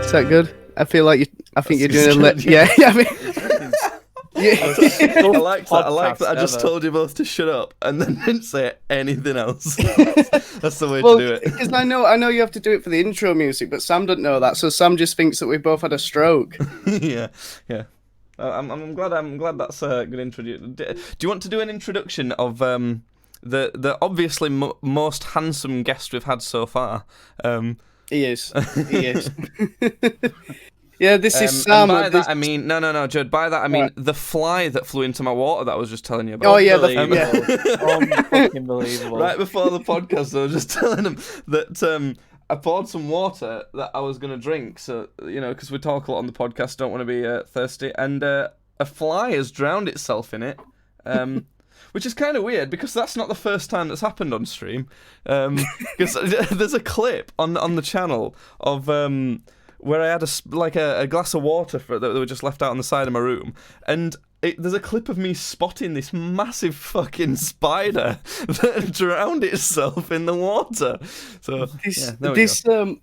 Is that good? I feel like you. I think That's you're doing a good, yeah. I mean, yeah. I like that. I like Podcast that. I just ever. told you both to shut up and then didn't say anything else. That's the way Well, to do it. because I know you have to do it for the intro music, but Sam doesn't know that, so Sam just thinks that we both had a stroke. Yeah. I'm glad that's a good introduction. Do you want to do an introduction of the obviously most handsome guest we've had so far? He is. He is. Yeah, this is And Sam. by that I mean no, Judd. By that I mean Right. the fly that flew into my water that I was just telling you about. Oh yeah, Unbelievable. Right before the podcast, I was just telling him that I poured some water that I was going to drink. So, because we talk a lot on the podcast, don't want to be thirsty. And a fly has drowned itself in it, which is kind of weird because that's not the first time that's happened on stream. Because there's a clip on the channel of where I had a glass of water that were just left out on the side of my room. And there's a clip of me spotting this massive fucking spider that drowned itself in the water. So there we go.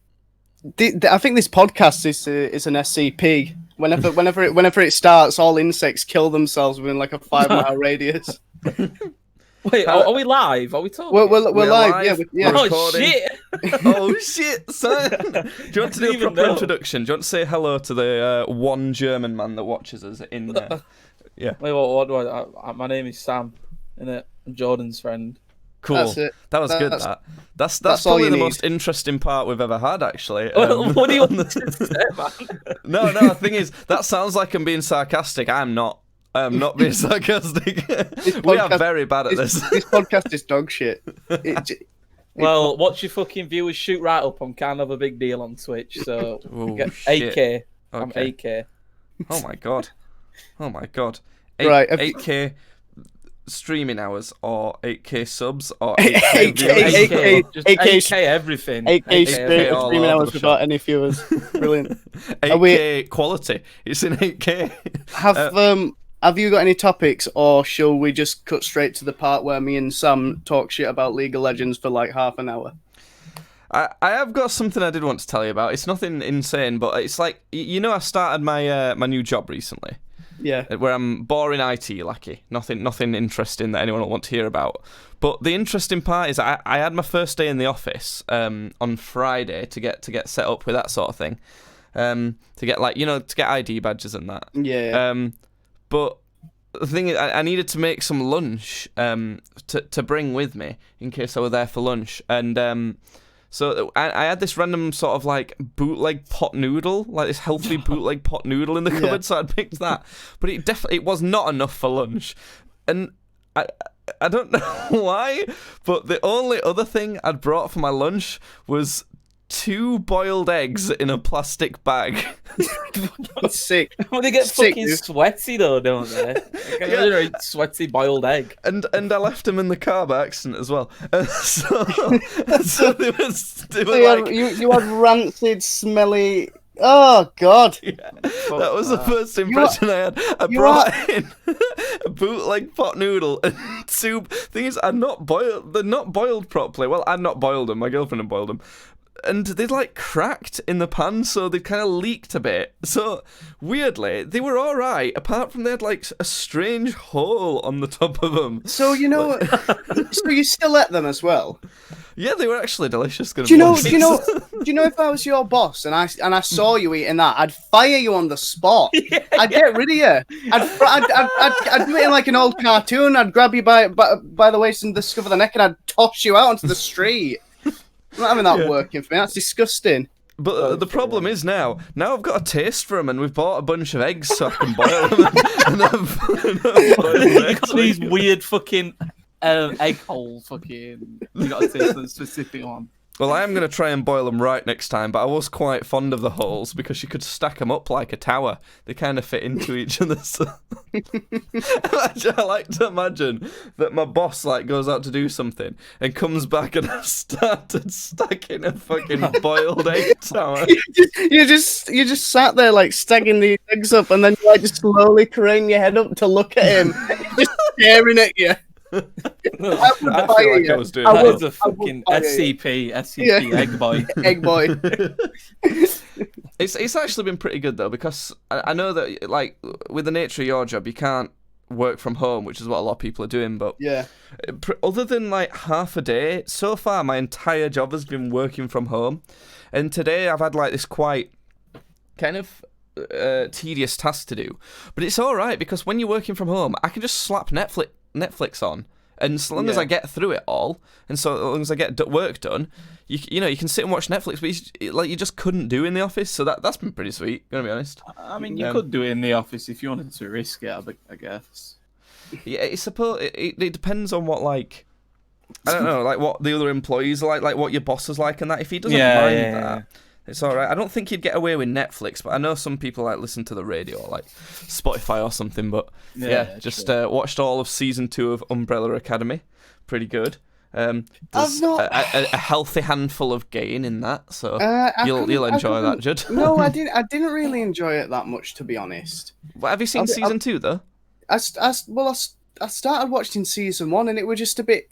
I think this podcast is an SCP. Whenever it starts, all insects kill themselves within like a 5-mile radius. Wait, are we live? Are we talking? We're live. Yeah, yeah. We're Oh recording. shit! Oh shit, son! Do you want to do a Even proper know. introduction? Do you want to say hello to the one German man that watches us in there? Yeah. Wait, what do my name is Sam, innit? I'm Jordan's friend. Cool. That's it. That was good. That's that's all probably you the need. most interesting part we've ever had, actually. What do you want to say, man? No. The thing is, that sounds like I'm being sarcastic. I'm not. I'm not being sarcastic. We are podcast- very bad at this. This podcast is dog shit. Well, watch your fucking viewers shoot right up. I'm kind of a big deal on Twitch, so Oh, get shit. 8K. I'm Okay. 8K. Oh my god. Right, 8K streaming hours or 8K subs or 8K, 8K viewers? 8K, Just 8K 8K everything. 8K straight all streaming over hours the without shop. any viewers. Brilliant. 8K quality. It's in 8K. Have you got any topics, or shall we just cut straight to the part where me and Sam talk shit about League of Legends for like half an hour? I have got something I did want to tell you about. It's nothing insane, but it's like I started my my new job recently. Yeah. Where I'm boring IT lackey. Nothing interesting that anyone will want to hear about. But the interesting part is I had my first day in the office on Friday to get set up with that sort of thing. To get to get ID badges and that. Yeah. But the thing is, I needed to make some lunch to bring with me in case I were there for lunch. And so I had this random sort of like bootleg pot noodle, like this healthy bootleg pot noodle in the cupboard, so I'd picked that. But it was not enough for lunch. And I don't know why, but the only other thing I'd brought for my lunch was 2 boiled eggs in a plastic bag. That's sick. Well, they get Sick, fucking dude. sweaty though, don't they? Like, a sweaty boiled egg. And I left them in the car by accident as well. So they were So like... you had rancid, smelly. Oh God. That was the first impression I had. I you brought in a bootleg pot noodle and 2... Thing is, they're not boiled properly. Well, I'd not boiled them. My girlfriend had boiled them. And they'd like cracked in the pan, so they kind of leaked a bit. So weirdly, they were all right, apart from they had like a strange hole on the top of them. So so you still ate them as well? Yeah, they were actually delicious. Do you know if I was your boss and I saw you eating that, I'd fire you on the spot. I'd get rid of you. I'd do it in like an old cartoon. I'd grab you by the waist and the scruff of the neck, and I'd toss you out onto the street. I'm not having that working for me. That's disgusting. But the problem is now I've got a taste for them, and we've bought a bunch of eggs so I can boil them. And I've boiled You eggs. got these weird fucking egg hole fucking. You got to taste a specific one. Well, I am going to try and boil them right next time, but I was quite fond of the holes because you could stack them up like a tower. They kind of fit into each other. So... I like to imagine that my boss like goes out to do something and comes back and I've started stacking a fucking boiled egg tower. You just sat there like stacking the eggs up, and then you like just slowly crane your head up to look at him, just staring at you. I would I feel fire like you. I was doing I That would- is a fucking fire you. SCP Yeah. egg boy. Egg boy. It's actually been pretty good though, because I know that like with the nature of your job, you can't work from home, which is what a lot of people are doing. But Yeah. other than like half a day, so far my entire job has been working from home, and today I've had like this quite kind of tedious task to do. But it's all right because when you're working from home, I can just slap Netflix on. And so long as Yeah. I get through it all, and so long as I get work done, you know you can sit and watch Netflix, but you just couldn't do in the office. So that's been pretty sweet. Gonna be honest. I mean, you could do it in the office if you wanted to risk it, I guess. Yeah, it's suppose it depends on what like I don't know, like what the other employees are like what your boss is like, and that if he doesn't mind that. It's all right. I don't think you'd get away with Netflix, but I know some people like listen to the radio, or, like Spotify or something. But just watched all of season 2 of Umbrella Academy. Pretty good. There's a healthy handful of gain in that, so you'll enjoy that, Judd. No, I didn't really enjoy it that much, to be honest. Well, have you seen season 2 though? I started watching season 1, and it was just a bit.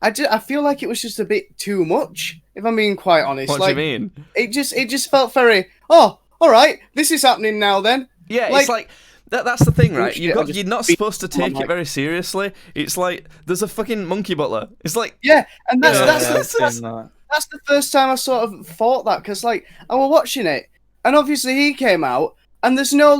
I feel like it was just a bit too much, if I'm being quite honest. What do you mean? It just felt very. Oh, all right, this is happening now. Then. Yeah, it's like. That's the thing, right? Shit, You're not supposed to take it very seriously. It's like there's a fucking monkey butler. It's like and that's that. the first time I sort of thought that, because like I was watching it, and obviously he came out, and there's no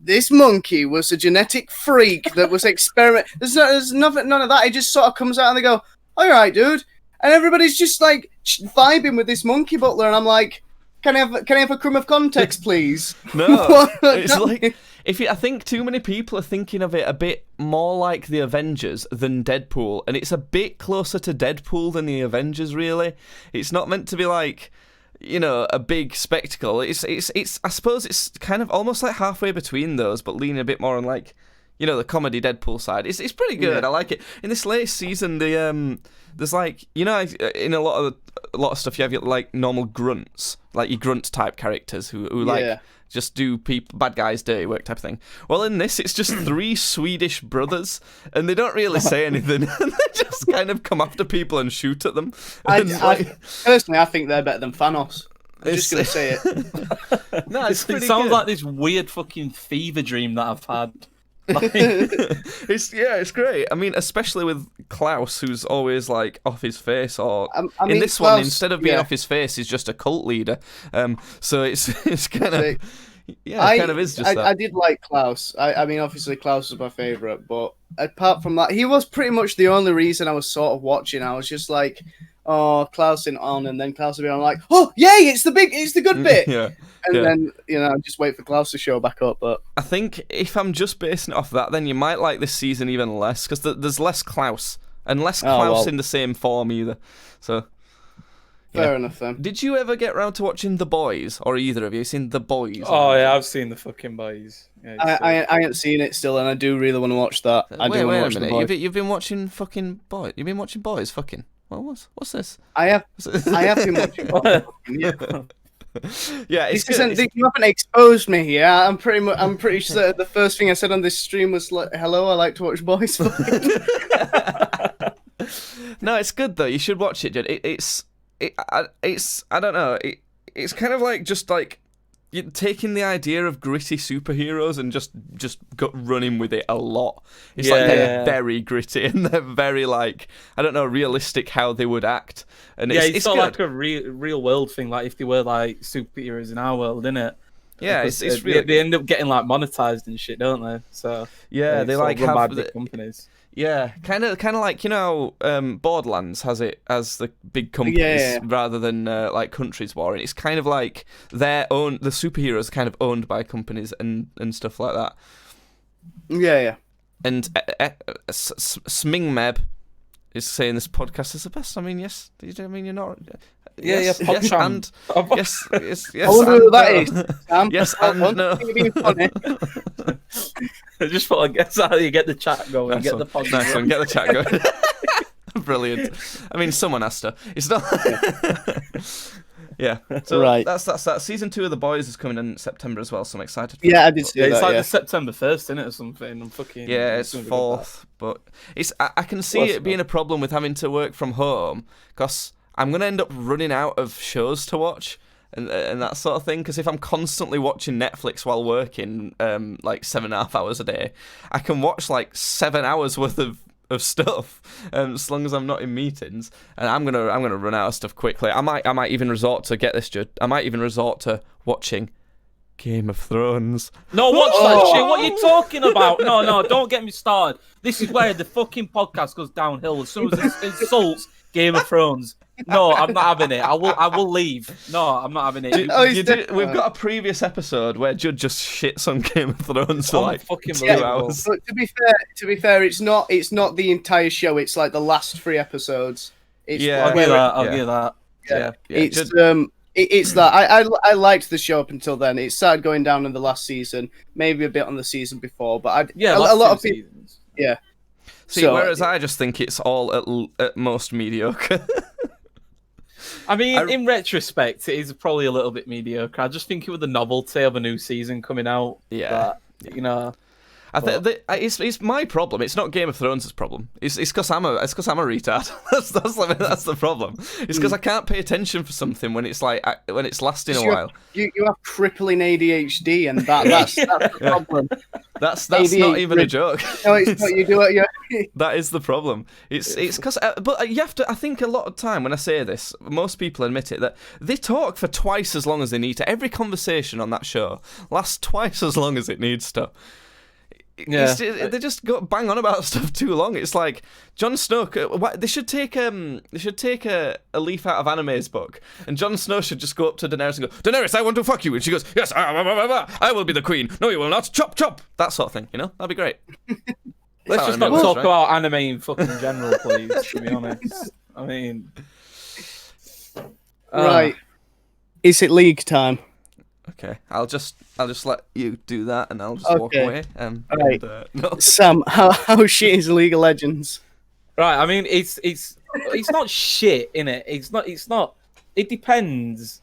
this monkey was a genetic freak that was experiment. There's nothing, none of that. It just sort of comes out, and they go, "All right, dude," and everybody's just like vibing with this monkey butler, and I'm like. Can I have a crumb of context, please? No, it's like I think too many people are thinking of it a bit more like the Avengers than Deadpool, and it's a bit closer to Deadpool than the Avengers. Really, it's not meant to be like a big spectacle. It's I suppose it's kind of almost like halfway between those, but leaning a bit more on like the comedy Deadpool side. It's pretty good. Yeah. I like it. In this latest season, there's like in a lot of stuff you have your like normal grunts, like your grunt type characters who like just do bad guys dirty work type of thing. Well, in this it's just 3 Swedish brothers, and they don't really say anything. And they just kind of come after people and shoot at them. Personally, I think they're better than Thanos. I'm just gonna say it. No, It sounds like this weird fucking fever dream that I've had. It's great. I mean, especially with Klaus, who's always like off his face, or I mean, in this Klaus, one, instead of being off his face, he's just a cult leader. So it's kind of kind of is just that. I did like Klaus. I mean, obviously Klaus was my favorite, but apart from that, he was pretty much the only reason I was sort of watching. I was just like, oh, Klaus in on, and then Klaus would be on, like, oh, yay, it's the good bit. And then, just wait for Klaus to show back up. But I think if I'm just basing it off that, then you might like this season even less, because there's less Klaus, and less Klaus in the same form either. So fair enough then. Did you ever get round to watching The Boys, or either of you seen The Boys? Oh yeah, I've seen the fucking Boys. Yeah, I ain't seen it still, and I do really want to watch that. I do want to watch The Boys. You've been watching fucking Boys. You've been watching Boys, fucking. What's this? I have been watching Boys. Yeah, it's you haven't exposed me here. I'm pretty sure the first thing I said on this stream was like, "Hello, I like to watch Boys." No, it's good though. You should watch it, Judd. It's I don't know. It's kind of like just like you're taking the idea of gritty superheroes and just running with it a lot. It's like they're very gritty and they're very like, I don't know, realistic how they would act. And it's sort good. of like a real world thing, like if they were like superheroes in our world, isn't it? Yeah, because it's really... They end up getting like monetized and shit, don't they? So they like have big companies. Yeah, kind of like Borderlands has it as the big companies rather than like countries war, and it's kind of like the superheroes are kind of owned by companies and stuff like that. Yeah. And Smingmeb is saying this podcast is the best. I mean, yes. I mean, you're not. Yes, and yes. I wonder who that is. Sam. Yes, and no. I just thought, I guess how you get the chat going. Nice one. Get the chat going. Brilliant. I mean, someone has to. It's not. Yeah. So right. That's that. Season 2 of The Boys is coming in September as well, so I'm excited. I did see that. It's like the September 1st, isn't it, or something? I'm fucking. Yeah, it's 4th, but it's. I can see it being a problem with having to work from home because I'm gonna end up running out of shows to watch and that sort of thing. Because if I'm constantly watching Netflix while working, like 7.5 hours a day, I can watch like 7 hours worth of stuff, as long as I'm not in meetings. And I'm gonna run out of stuff quickly. I might even resort to, get this, Judd, I might even resort to watching Game of Thrones. No, watch that shit. What are you talking about? No, don't get me started. This is where the fucking podcast goes downhill as soon as it insults Game of Thrones. No, I'm not having it. I will leave. No, I'm not having it. We've got a previous episode where Judd just shits on Game of Thrones for like fucking 2 believable. hours. But to be fair, it's not the entire show. It's like the last 3 episodes. It's Yeah. I'll give that. Yeah. It's it's that I liked the show up until then. It started going down in the last season, maybe a bit on the season before, but a lot of people. Seasons. Yeah. See, So- whereas I just think it's all at most mediocre. I mean, in retrospect, it is probably a little bit mediocre. I just think it was the novelty of a new season coming out. Yeah. That, you know. I think it's my problem. It's not Game of Thrones' problem. It's because I'm a retard. that's the problem. It's because I can't pay attention for something when it's lasting a while. You have crippling ADHD, and that's the problem. That's ADHD. not even a joke. No, it's not. You do it. Yeah. That is the problem. It's because, but you have to. I think a lot of time when I say this, most people admit it, that they talk for twice as long as they need to. Every conversation on that show lasts twice as long as it needs to. Yeah. They just go bang on about stuff too long. It's like Jon Snow. They should take a leaf out of Anime's book, and Jon Snow should just go up to Daenerys and go, "Daenerys, I want to fuck you," and she goes, "Yes, I will be the queen. No, you will not. Chop, chop." That sort of thing. You know, that'd be great. Let's just not talk about anime in fucking general, please. To be honest, I mean, Right. Is it league time? Okay, I'll just let you do that, and I'll just walk away. Right. No. Sam, how shit is League of Legends? Right. I mean, it's not shit, innit? It's not. It depends.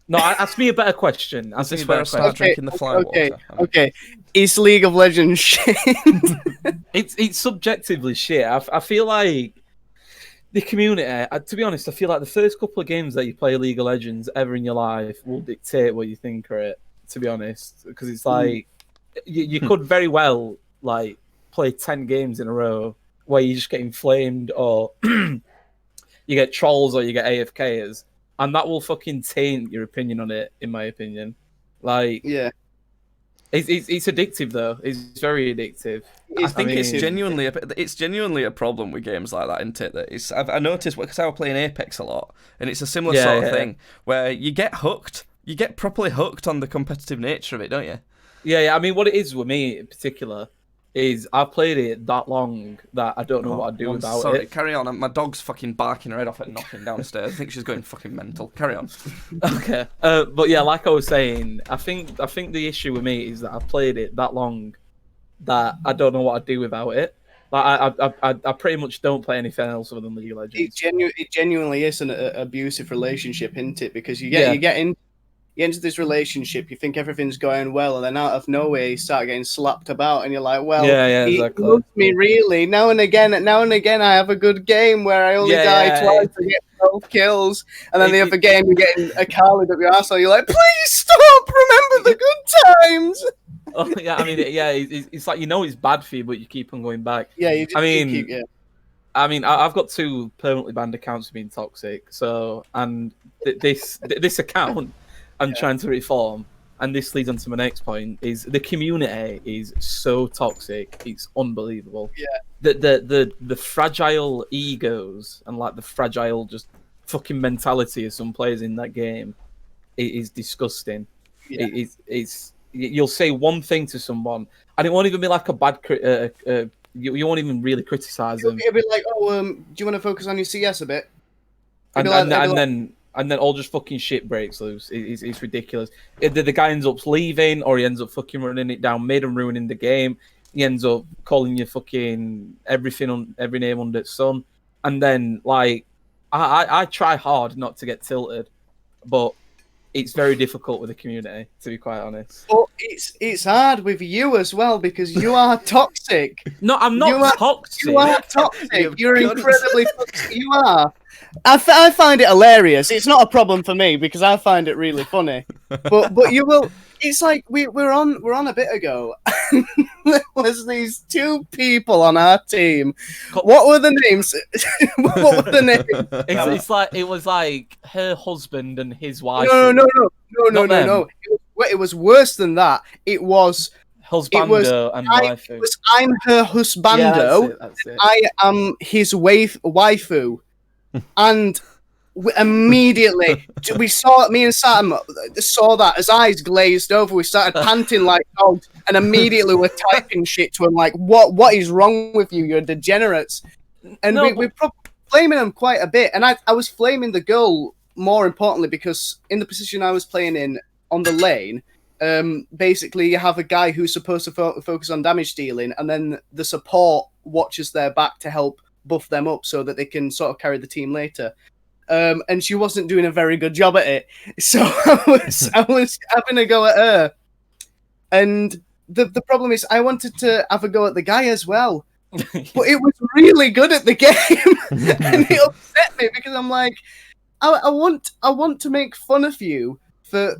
No, ask me a better question. Is this where I start drinking the fly water? Okay. Is League of Legends shit? It's subjectively shit. I feel like the community, to be honest, I feel like the first couple of games that you play League of Legends ever in your life will dictate what you think of it, to be honest. Because it's like, you could very well, like, play 10 games in a row where you're just getting flamed, or you get trolls, or you get AFKers, and that will fucking taint your opinion on it, in my opinion. Like, Yeah. It's addictive, though. It's very addictive. I think it's genuinely a problem with games like that, isn't it? That I noticed, because I was playing Apex a lot, and it's a similar sort of thing where you get hooked. You get properly hooked on the competitive nature of it, don't you? Yeah. I mean, what it is with me in particular is I've played it that long that I don't know what I'd do about it. Carry on. My dog's fucking barking her head off at knocking downstairs. I think she's going fucking mental. Carry on. Okay. But yeah, like I was saying, I think the issue with me is that I've played it that long that I don't know what I'd do without it. Like I pretty much don't play anything else other than League of Legends. It genuinely is an abusive relationship, isn't it? Because you get into this relationship, you think everything's going well, and then out of nowhere you start getting slapped about, and you're like, well, he loves me really. Now and again I have a good game where I only die twice and get 12 kills, and then the other game you're getting a car up your arsehole, you're like, please stop, remember the good times. Oh yeah, I mean, it's like, you know, it's bad for you, but you keep on going back. Yeah, you just keep. I mean, I've got 2 permanently banned accounts for being toxic, so, and this account I'm trying to reform, and this leads on to my next point, is the community is so toxic, it's unbelievable. Yeah. The fragile egos and like the fragile just fucking mentality of some players in that game, it is disgusting. Yeah. It's you'll say one thing to someone, and it won't even be like a bad you won't even really criticize them. It'll be like, do you want to focus on your CS a bit? And then all just fucking shit breaks loose. It's ridiculous. The guy ends up leaving, or he ends up fucking running it down mid and ruining the game. He ends up calling you fucking everything on every name under the sun. And then, like, I try hard not to get tilted, but it's very difficult with the community, to be quite honest. But it's hard with you as well, because you are toxic. No, I'm not toxic. You are toxic. You're incredibly toxic. You are. I find it hilarious. It's not a problem for me because I find it really funny. But you will. It's like we're on a bit ago. There was these two people on our team. What were the names? What were the names? It's like it was like her husband and his wife. No. It was worse than that. It was Husbando and waifu. It was I'm her husbando. Yeah, that's it. I am his waifu. And immediately we saw, me and Sam saw that, his eyes glazed over. We started panting like dogs, and immediately we're typing shit to him like, "What is wrong with you? You're degenerates." And we're flaming him quite a bit. And I was flaming the girl more importantly because in the position I was playing in on the lane, basically you have a guy who's supposed to focus on damage dealing, and then the support watches their back to help buff them up so that they can sort of carry the team later. And she wasn't doing a very good job at it, so I was having a go at her. And the problem is, I wanted to have a go at the guy as well, but it was really good at the game, and it upset me because I'm like, I want to make fun of you for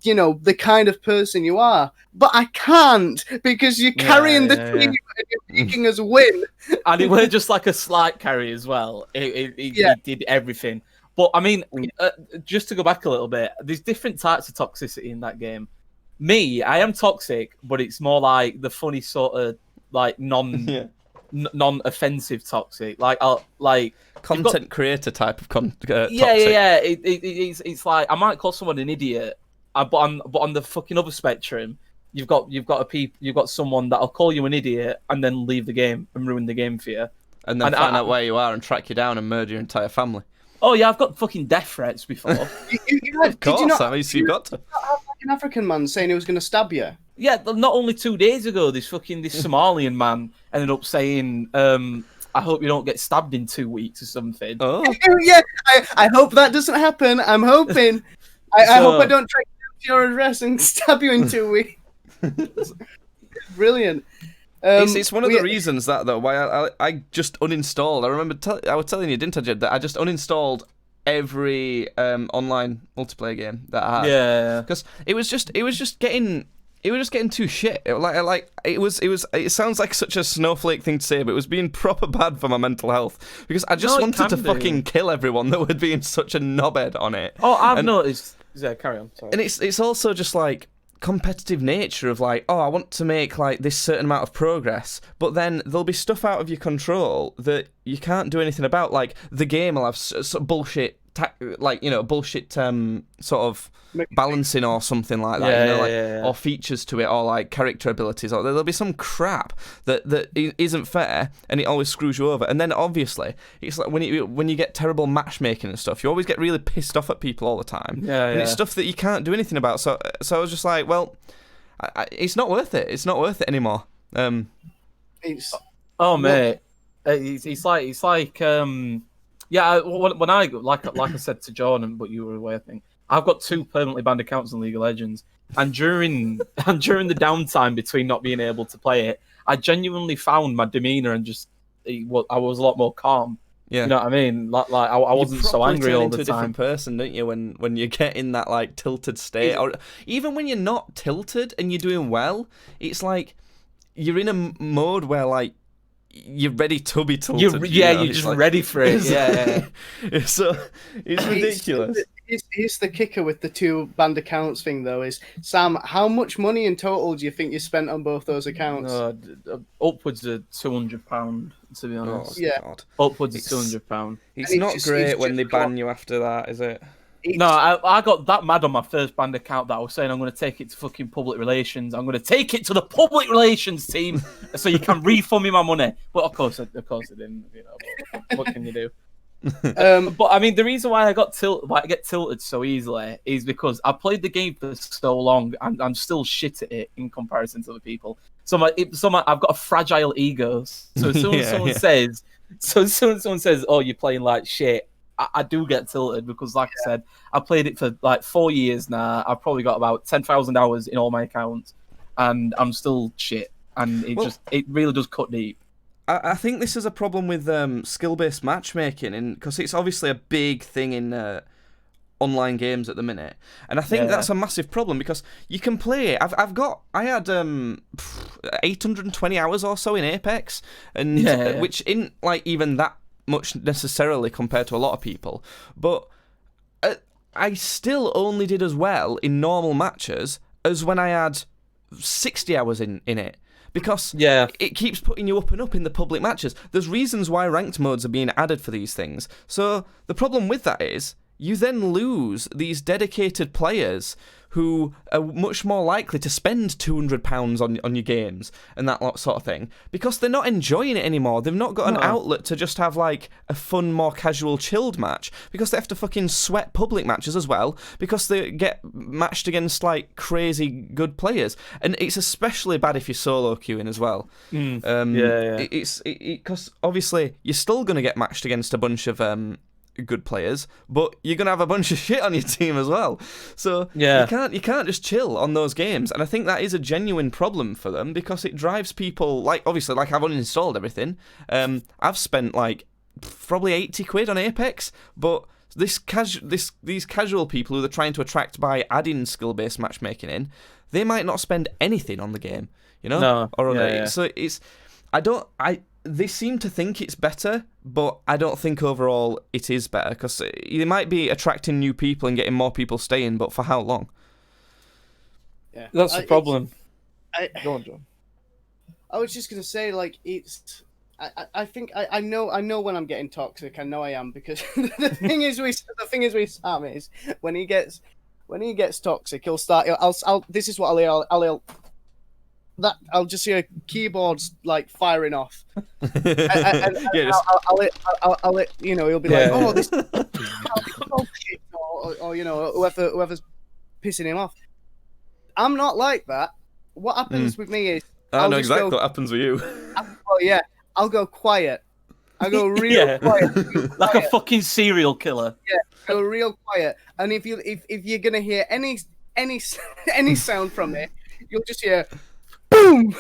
you know the kind of person you are, but I can't because you're carrying the team and you're making us win. And it weren't just like a slight carry as well. It did everything. But I mean, just to go back a little bit, there's different types of toxicity in that game. Me, I am toxic, but it's more like the funny sort of like non-offensive toxic. Like I'll like. Content creator type of toxic. Yeah. It's like I might call someone an idiot, but on the fucking other spectrum, you've got someone that'll call you an idiot and then leave the game and ruin the game for you, and then find out where you are and track you down and murder your entire family. Oh yeah, I've got fucking death threats before. Of course, you've got to. Have like an African man saying he was going to stab you. Yeah, not only 2 days ago, this Somalian man ended up saying, I hope you don't get stabbed in 2 weeks or something. Oh. Yeah, I hope that doesn't happen. I'm hoping. I hope I don't track down to your address and stab you in 2 weeks. It's brilliant. It's one of the reasons that though why I just uninstalled. I remember I was telling you, didn't I, Jed, that I just uninstalled every online multiplayer game that I had. Yeah. Because it was just getting too shit. It sounds like such a snowflake thing to say, but it was being proper bad for my mental health because I just wanted to fucking kill everyone that would be in such a knobhead on it. Oh, I've noticed. Yeah, carry on. Sorry. And it's also just like competitive nature of like, oh, I want to make like this certain amount of progress, but then there'll be stuff out of your control that you can't do anything about. Like the game will have bullshit, bullshit sort of balancing or something like that, or features to it, or like character abilities, or there'll be some crap that isn't fair, and it always screws you over. And then obviously it's like when you get terrible matchmaking and stuff, you always get really pissed off at people all the time. And it's stuff that you can't do anything about. So I was just like, well, it's not worth it. It's not worth it anymore. Mate, it's like when I like I said to Jordan, but you were away, I think. I've got 2 permanently banned accounts in League of Legends, and during the downtime between not being able to play it, I genuinely found my demeanor and I was a lot more calm. Yeah, you know what I mean? Like I wasn't so angry all the time. You turn into a different person, don't you? When you get in that like tilted state, or even when you're not tilted and you're doing well, it's like you're in a mode where like you're ready to be tilted. You're just like, ready for it. It's ridiculous. Here's the kicker with the 2 banned accounts thing, though, is, Sam, how much money in total do you think you spent on both those accounts? Upwards of £200, to be honest. God. Upwards of £200. It's not great when they ban you after that, is it? No, I got that mad on my first banned account that I was saying I'm going to take it to fucking public relations. I'm going to take it to the public relations team so you can refund me my money. But of course it didn't. You know, what can you do? But I mean, the reason why I get tilted so easily is because I played the game for so long and I'm still shit at it in comparison to other people. So I've got a fragile ego. So as soon as someone says, "Oh, you're playing like shit," I do get tilted because, like I said, I played it for like 4 years now. I've probably got about 10,000 hours in all my accounts, and I'm still shit. And it really does cut deep. I think this is a problem with skill-based matchmaking, because it's obviously a big thing in online games at the minute, and I think that's a massive problem because you can play. I had 820 hours or so in Apex, and which isn't like even that much necessarily compared to a lot of people, but I still only did as well in normal matches as when I had 60 hours in it. Because it keeps putting you up and up in the public matches. There's reasons why ranked modes are being added for these things. So the problem with that is you then lose these dedicated players who are much more likely to spend £200 on your games and that sort of thing because they're not enjoying it anymore. They've not got an outlet to just have like a fun, more casual, chilled match because they have to fucking sweat public matches as well because they get matched against like crazy good players. And it's especially bad if you're solo queuing as well. It's because obviously you're still going to get matched against a bunch of good players, but you're gonna have a bunch of shit on your team as well. So you can't just chill on those games, and I think that is a genuine problem for them because it drives people. Like obviously, like I've uninstalled everything. I've spent like probably 80 quid on Apex, but these casual people who they're trying to attract by adding skill-based matchmaking in, they might not spend anything on the game, you know? So it's they seem to think it's better, but I don't think overall it is better because they might be attracting new people and getting more people staying, but for how long? Yeah, that's the problem. Go on, John. I was just gonna say, like, it's. I think I know when I'm getting toxic. I know I am because the thing is with Sam is when he gets toxic, he'll start. This is what I'll just hear keyboards like firing off. I'll let you know. He'll be like, "Oh, this," or you know, whoever's pissing him off. I'm not like that. What happens with me is I know exactly what happens with you. I'll go quiet. I'll go real quiet. Like a fucking serial killer. Yeah, go real quiet. And if you're gonna hear any sound from it, you'll just hear boom.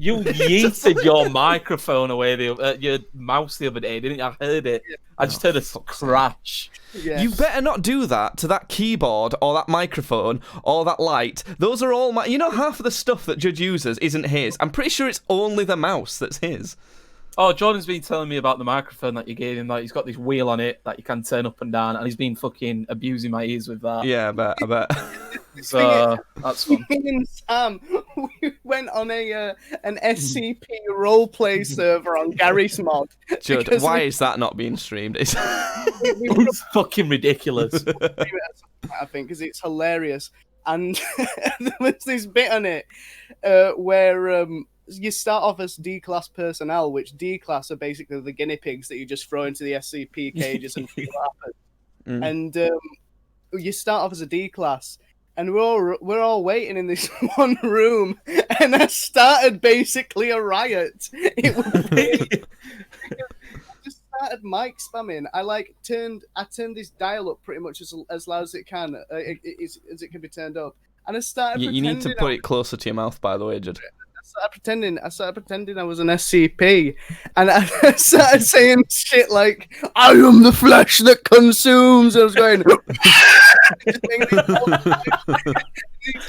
You yeeted your microphone away, your mouse the other day, didn't you? I heard it. I just heard a crash. Yeah. You better not do that to that keyboard or that microphone or that light. Those are all half of the stuff that Judge uses isn't his. I'm pretty sure it's only the mouse that's his. Oh, Jordan's been telling me about the microphone that you gave him. Like he's got this wheel on it that you can turn up and down, and he's been fucking abusing my ears with that. Yeah, I bet. So that's fun. Me and Sam, we went on an SCP roleplay server on Garry's Mod. Judd, why is that not being streamed? It's fucking ridiculous. I think because it's hilarious, and there was this bit on it where. You start off as D-class personnel, which D-class are basically the guinea pigs that you just throw into the SCP cages and see what happens. And you start off as a D-class, and we're all waiting in this one room, and I started basically a riot. It was I just started mic spamming. I turned this dial up pretty much as loud as it can, as it can be turned up, and I started. You need to put it closer to your mouth, by the way, Judd. I started pretending I was an SCP, and I started saying shit like, "I am the flesh that consumes." I was going,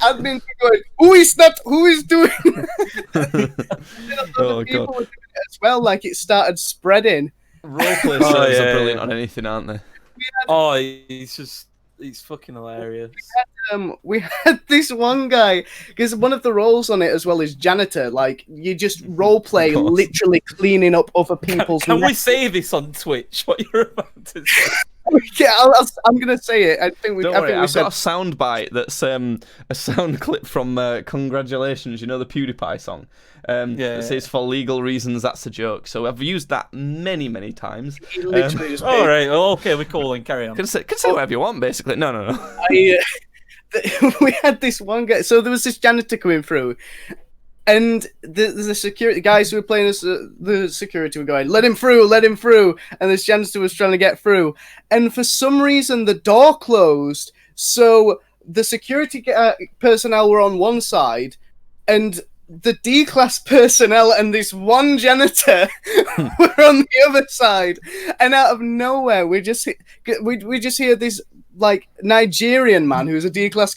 admins were going, "Who is that? Who is doing that?" Oh people god! were doing it as well, like it started spreading. Roleplay servers are brilliant on anything, aren't they? It's fucking hilarious. We had this one guy, because one of the roles on it as well is janitor. Like, you just roleplay literally cleaning up other people's... Can we say this on Twitch, what you're about to say? Yeah, I'm going to say it. I've got a sound bite that's a sound clip from Congratulations, you know the PewDiePie song? It says, for legal reasons, that's a joke. So I've used that many, many times. Literally just all right, okay, we're cool, and carry on. Can say whatever you want, basically. No. We had this one guy, so there was this janitor coming through, and the security guys who were playing as the security were going, let him through, and this janitor was trying to get through, and for some reason the door closed, so the security personnel were on one side, and the D-class personnel and this one janitor were on the other side, and out of nowhere we just hear this like Nigerian man who's a D-class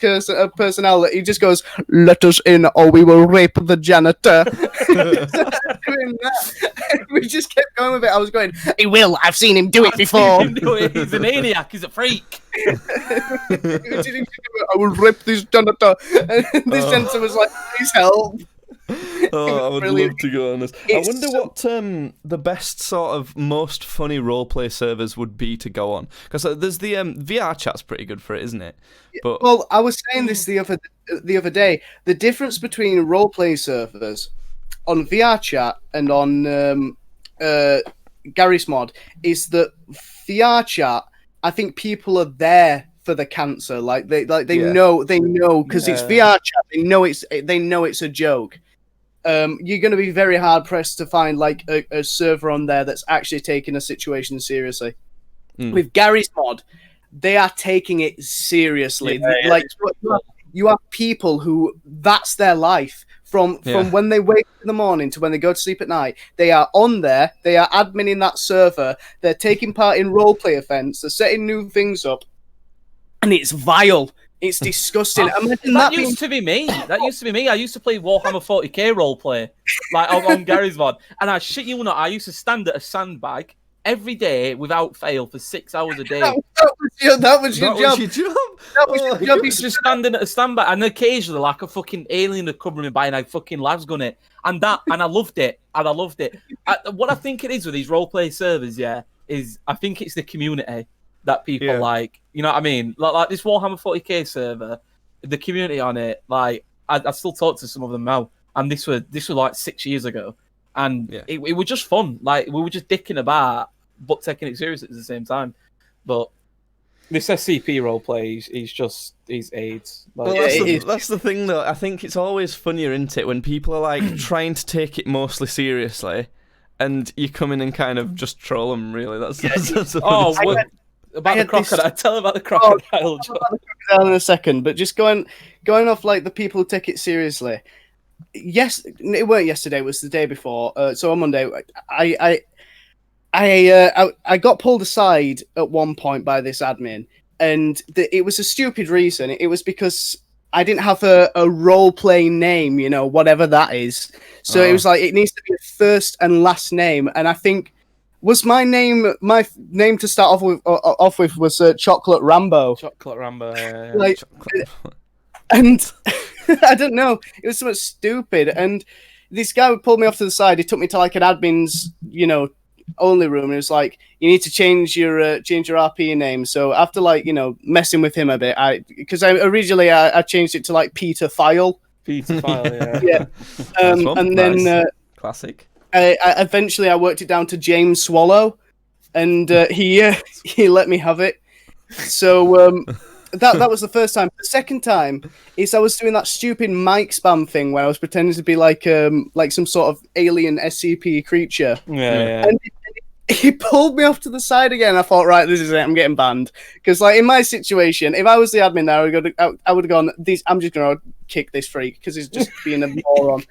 personnel. He just goes, "Let us in, or we will rape the janitor." Doing that. We just kept going with it. I was going, "He will. I've seen him do it before." He's a maniac. He's a freak. I will rape this janitor. And this janitor was like, "Please help." Oh, I would Brilliant. love to go on this. It's I wonder what the best sort of most funny roleplay servers would be to go on. Because there's the VR chat's pretty good for it, isn't it? But Well, I was saying this the other day. The difference between roleplay servers on VR chat and on Garry's Mod is that VR chat, I think people are there for the cancer. Like they Yeah. know because it's VR chat. They know it's a joke. You're going to be very hard pressed to find like a server on there that's actually taking a situation seriously. With Garry's Mod, they are taking it seriously. Like you have people who that's their life from when they wake up in the morning to when they go to sleep at night. They are on there. They are adminning that server. They're taking part in roleplay events. They're setting new things up, and it's vile. It's disgusting. That used to be me. I used to play Warhammer 40k roleplay, like on Garry's Mod, and I shit you not, I used to stand at a sandbag every day without fail for 6 hours a day. That was your job. That was your job. I was just standing at a standby, and occasionally, like a fucking alien would cover me by and I fucking las gun it, and I loved it, what I think it is with these roleplay servers, is I think it's the community that people like. You know what I mean? Like this Warhammer 40k server, the community on it. Like I still talk to some of them now, and this was like 6 years ago, and it was just fun. Like we were just dicking about, but taking it seriously at the same time. But this SCP roleplay is AIDS. Like, well, that's the thing, though. I think it's always funnier, isn't it, when people are like trying to take it mostly seriously, and you come in and kind of just troll them. Really, that's the funny about the crocodile. Tell about the crocodile. I'll talk about the crocodile in a second, but just going off like the people who take it seriously. Yes, it weren't yesterday. It was the day before. So on Monday, I got pulled aside at one point by this admin, and it was a stupid reason. It was because I didn't have a role-play name, whatever that is. So it was like, it needs to be a first and last name, and I think was my name to start off with was Chocolate Rambo. Chocolate Rambo. Yeah. Like, and I don't know, it was something stupid. And this guy pulled me off to the side. He took me to like an admin's, only room. And it was like, you need to change your RP name. So after like messing with him a bit, because originally I changed it to like Peter File. Peter File, yeah. Yeah. And then classic. I eventually worked it down to James Swallow, and he let me have it. So that was the first time. The second time is I was doing that stupid mic spam thing where I was pretending to be like some sort of alien SCP creature. Yeah. And he pulled me off to the side again. I thought, right, this is it. I'm getting banned. Because, like, in my situation, if I was the admin there, I would have gone, I'm just going to kick this freak because he's just being a moron.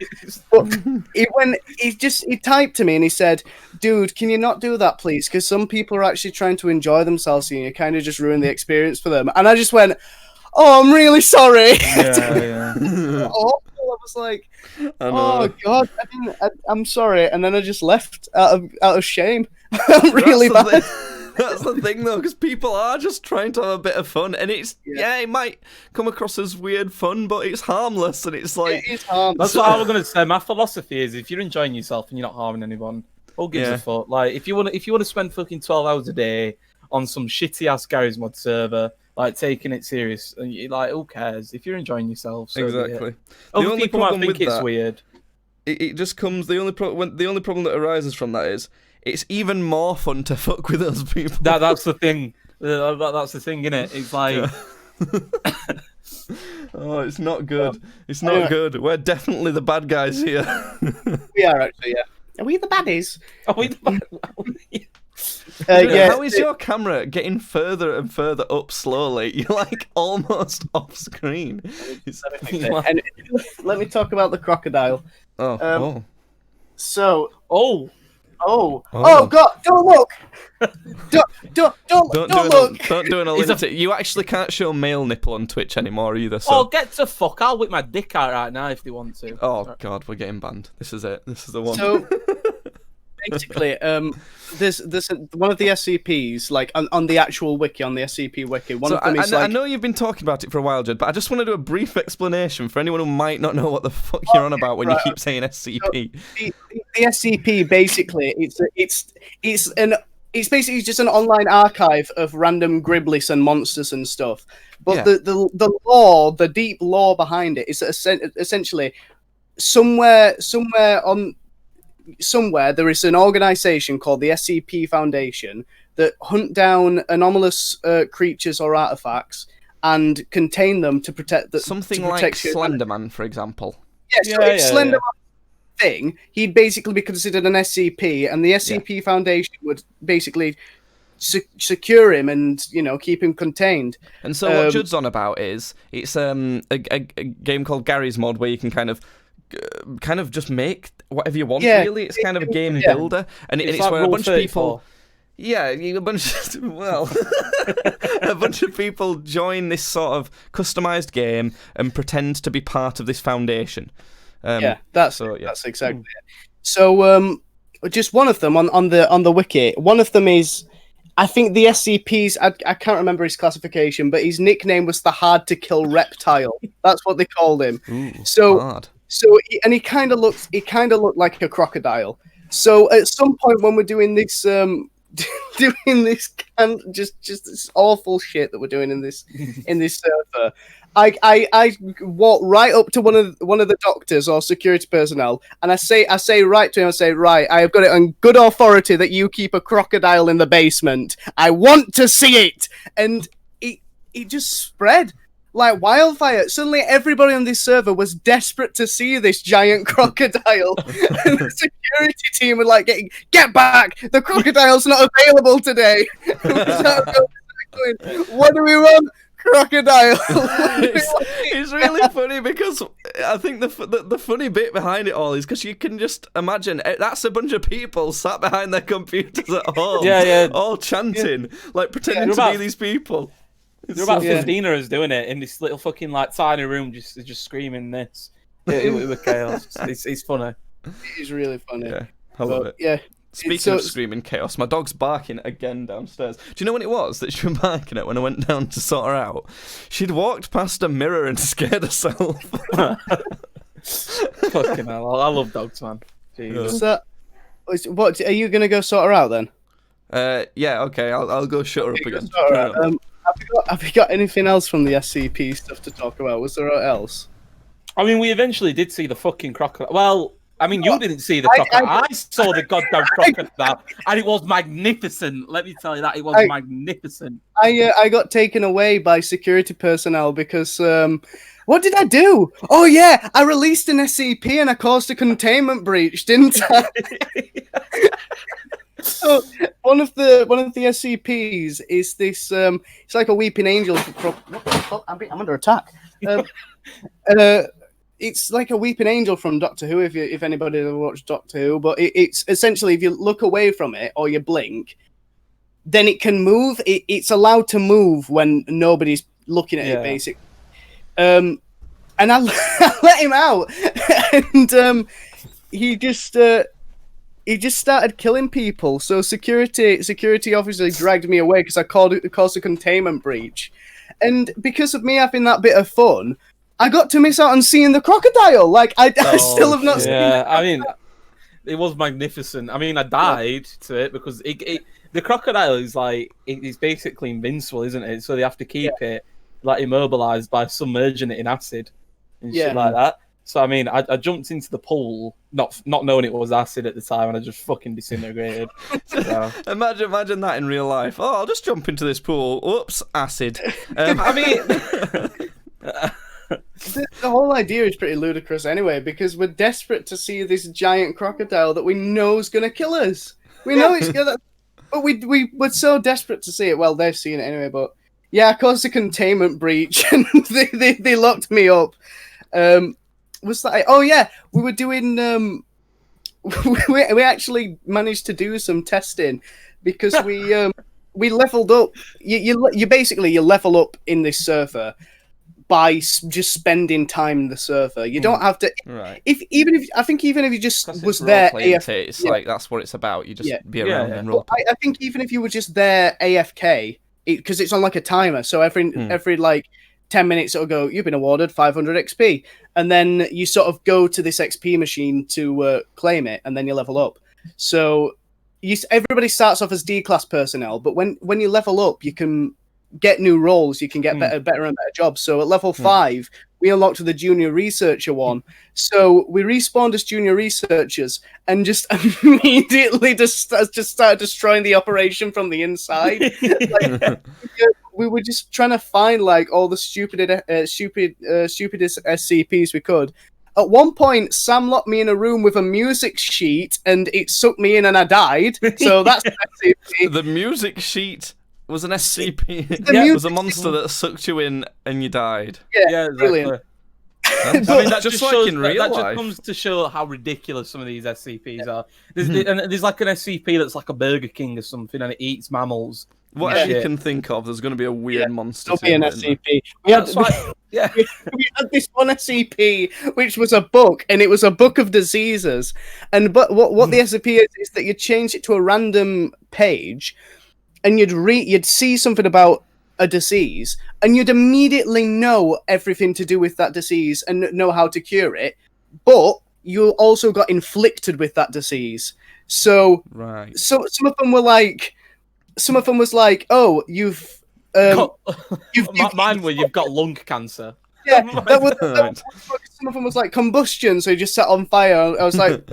But he typed to me and he said, dude, can you not do that, please? Because some people are actually trying to enjoy themselves and you kind of just ruin the experience for them. And I just went, oh, I'm really sorry. Yeah. I was like, oh, God, I'm sorry. And then I just left out of shame. I'm really bad. That's the thing, though, because people are just trying to have a bit of fun, and it's it might come across as weird fun, but it's harmless, and it's like it is harmless. That's what I was gonna say. My philosophy is, if you're enjoying yourself and you're not harming anyone, who gives a fuck? Like, if you want to spend fucking 12 hours a day on some shitty ass Garry's Mod server, like taking it serious, and you're like, who cares? If you're enjoying yourself, so exactly. Other people might think it's weird. It just comes. The only problem that arises from that is, it's even more fun to fuck with those people. That's the thing. That's the thing, innit? It's like... Oh, it's not good. It's not good. We're definitely the bad guys here. We are, actually, yeah. Are we the baddies? Are we the bad... How is your camera getting further and further up slowly? You're like almost off screen. And let me talk about the crocodile. Oh. So, Oh, God! Don't look! Don't look! Don't do an Olympic. You actually can't show male nipple on Twitch anymore either. So. oh, get to fuck! I'll whip my dick out right now if they want to. Oh God, we're getting banned. This is it. This is the one. So basically, there's one of the SCPs, like on the actual wiki, on the SCP wiki. One of them is I know you've been talking about it for a while, Judd, but I just want to do a brief explanation for anyone who might not know what the fuck you're on about when you keep saying SCP. So the SCP basically it's basically just an online archive of random Griblis and monsters and stuff. But the lore, the deep lore behind it is essentially somewhere there is an organization called the SCP Foundation that hunt down anomalous creatures or artifacts and contain them to protect something like Slenderman, for example. Yeah, so if Slenderman thing, he'd basically be considered an SCP, and the SCP Foundation would basically secure him and keep him contained. And so what Judd's on about is it's a game called Garry's Mod where you can kind of just make whatever you want. Really, it's kind of a game builder, and it's like where a bunch of 34. people. Yeah, a bunch of people join this sort of customized game and pretend to be part of this foundation. That's exactly it. So, just one of them on the wiki. One of them is, I think the SCP's. I can't remember his classification, but his nickname was the Hard to Kill Reptile. That's what they called him. Ooh, so, hard. He kind of looked like a crocodile. So at some point when we're doing this, just this awful shit that we're doing in this server, I walk right up to one of the doctors or security personnel, and I say right to him, right, I have got it on good authority that you keep a crocodile in the basement. I want to see it, and it just spread like wildfire. Suddenly everybody on this server was desperate to see this giant crocodile. And the security team were like, get back! The crocodile's not available today. What do we want? Crocodile. It's really funny because I think the funny bit behind it all is because you can just imagine that's a bunch of people sat behind their computers at home, all chanting, like pretending to be these people. There were about 15 of us doing it in this little fucking like tiny room, just screaming this. It was chaos. It's funny. It is really funny. Yeah, I love it. Yeah. Speaking of screaming chaos, my dog's barking again downstairs. Do you know what it was that she was barking at when I went down to sort her out? She'd walked past a mirror and scared herself. Fucking hell, I love dogs, man. Jesus. What are you gonna go sort her out then? Yeah, okay, I'll go shut her up again. Have you got anything else from the SCP stuff to talk about? Was there else? I mean, we eventually did see the fucking crocodile. Well, I mean, you didn't see the crocodile. I saw the goddamn crocodile, and it was magnificent. Let me tell you that, it was magnificent. I got taken away by security personnel because what did I do? Oh yeah, I released an SCP and I caused a containment breach, didn't I? So one of the SCPs is this. It's like a weeping angel. What the fuck? I'm under attack. It's like a weeping angel from Doctor Who. If anybody ever watched Doctor Who, but it's essentially if you look away from it or you blink, then it can move. It's allowed to move when nobody's looking at it, basically. And I let him out, and he just started killing people. So security officer dragged me away because I caused a containment breach, and because of me having that bit of fun, I got to miss out on seeing the crocodile. Like I still have not seen it. Yeah, I mean, it was magnificent. I mean, I died to it because the crocodile is like it's basically invincible, isn't it? So they have to keep it like immobilized by submerging it in acid and shit like that. So I mean, I jumped into the pool, not knowing it was acid at the time, and I just fucking disintegrated. So. Imagine that in real life. Oh, I'll just jump into this pool. Oops, acid. I mean, the whole idea is pretty ludicrous anyway, because we're desperate to see this giant crocodile that we know is going to kill us. We know it's going to... But we were so desperate to see it. Well, they've seen it anyway, but yeah, I caused a containment breach and they locked me up. Was that? Oh yeah, we were doing. We actually managed to do some testing because we leveled up. You basically level up in this server by just spending time in the server. You don't have to. Right. Even if you just was it's there, role-playing, it's like that's what it's about. You just be around and role. I think even if you were just there AFK, because it's on like a timer, so every like 10 minutes it'll go, you've been awarded 500 XP, and then you sort of go to this XP machine to claim it, and then you level up. So everybody starts off as D-class personnel, but when you level up, you can get new roles, you can get better and better jobs. So at level 5, we unlocked the junior researcher one. So we respawned as junior researchers and just immediately just started destroying the operation from the inside. We were just trying to find like all the stupidest SCPs we could. At one point, Sam locked me in a room with a music sheet, and it sucked me in, and I died. So that's an SCP. The music sheet was an SCP. It was a monster that sucked you in, and you died. Yeah, exactly. brilliant. I mean, that just just like shows, in real that life. just comes to show how ridiculous some of these SCPs are. There's like an SCP that's like a Burger King or something, and it eats mammals. Whatever you can think of, there's going to be a weird monster. There'll be an to it, SCP. We had, we had this one SCP, which was a book, and it was a book of diseases. And but what the SCP is that you change it to a random page, and you'd see something about a disease, and you'd immediately know everything to do with that disease and know how to cure it. But you also got inflicted with that disease. So, right. So some of them were like. Some of them was like, "Oh, you've mine where you've got lung cancer." Yeah, some of them was like combustion, so you just set on fire. I was like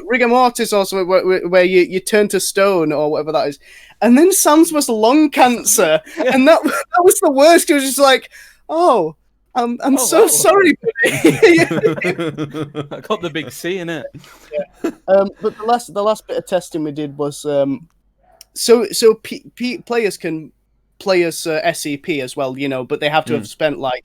rigor mortis or something where you turn to stone or whatever that is. And then Sam's was lung cancer, and that was the worst. He was just like, "Oh, I'm so sorry, buddy." I got the big C in it. Yeah. But the last bit of testing we did was so players can play as SCP as well, you know, but they have to have spent like,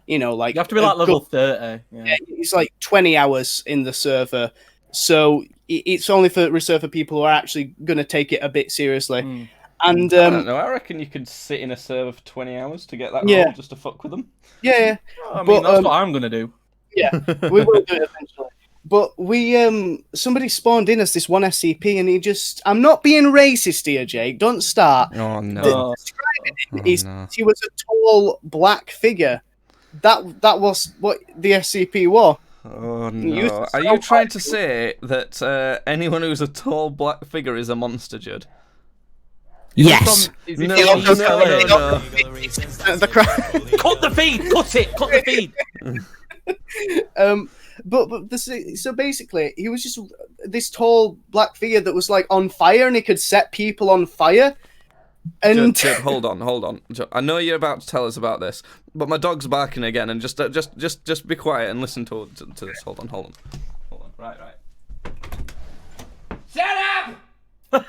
you know, like you have to be like level 30. Yeah. It's like 20 hours in the server, so it's only reserved for people who are actually going to take it a bit seriously. And I don't know. I reckon you could sit in a server for 20 hours to get that role just to fuck with them. Yeah. I mean, that's what I'm gonna do. Yeah, we will do it eventually. But we somebody spawned in as this one SCP, and he just, I'm not being racist here, Jake. Don't start. Oh no. He was a tall black figure. That was what the SCP was. Oh no. Are you trying to say that anyone who's a tall black figure is a monster, Judd? Yes. No. Cut the feed. Cut it. Cut the feed. So basically, he was just this tall black figure that was like on fire, and he could set people on fire. And Judd, hold on. Judd, I know you're about to tell us about this, but my dog's barking again, and just be quiet and listen to this. Hold on. Right. Shut up!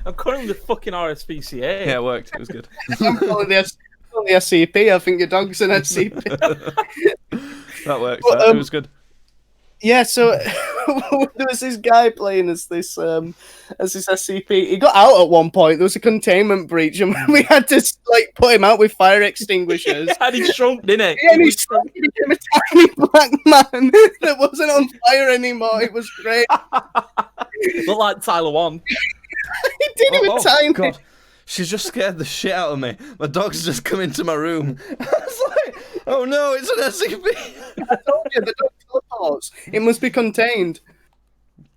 I'm calling the fucking RSPCA. Yeah, it worked. It was good. I'm calling the SCP. I think your dog's an SCP. That worked. It was good. Yeah, so there was this guy playing as this SCP. He got out at one point. There was a containment breach, and we had to like put him out with fire extinguishers. And he shrunk, didn't it? Yeah, he shrunk. He became a tiny black man that wasn't on fire anymore. It was great. Looked like Tyler 1. He did. He was tiny. God. She's just scared the shit out of me. My dog's just come into my room. I was like, oh no, it's an SCP. I told you, the dog teleports. It must be contained.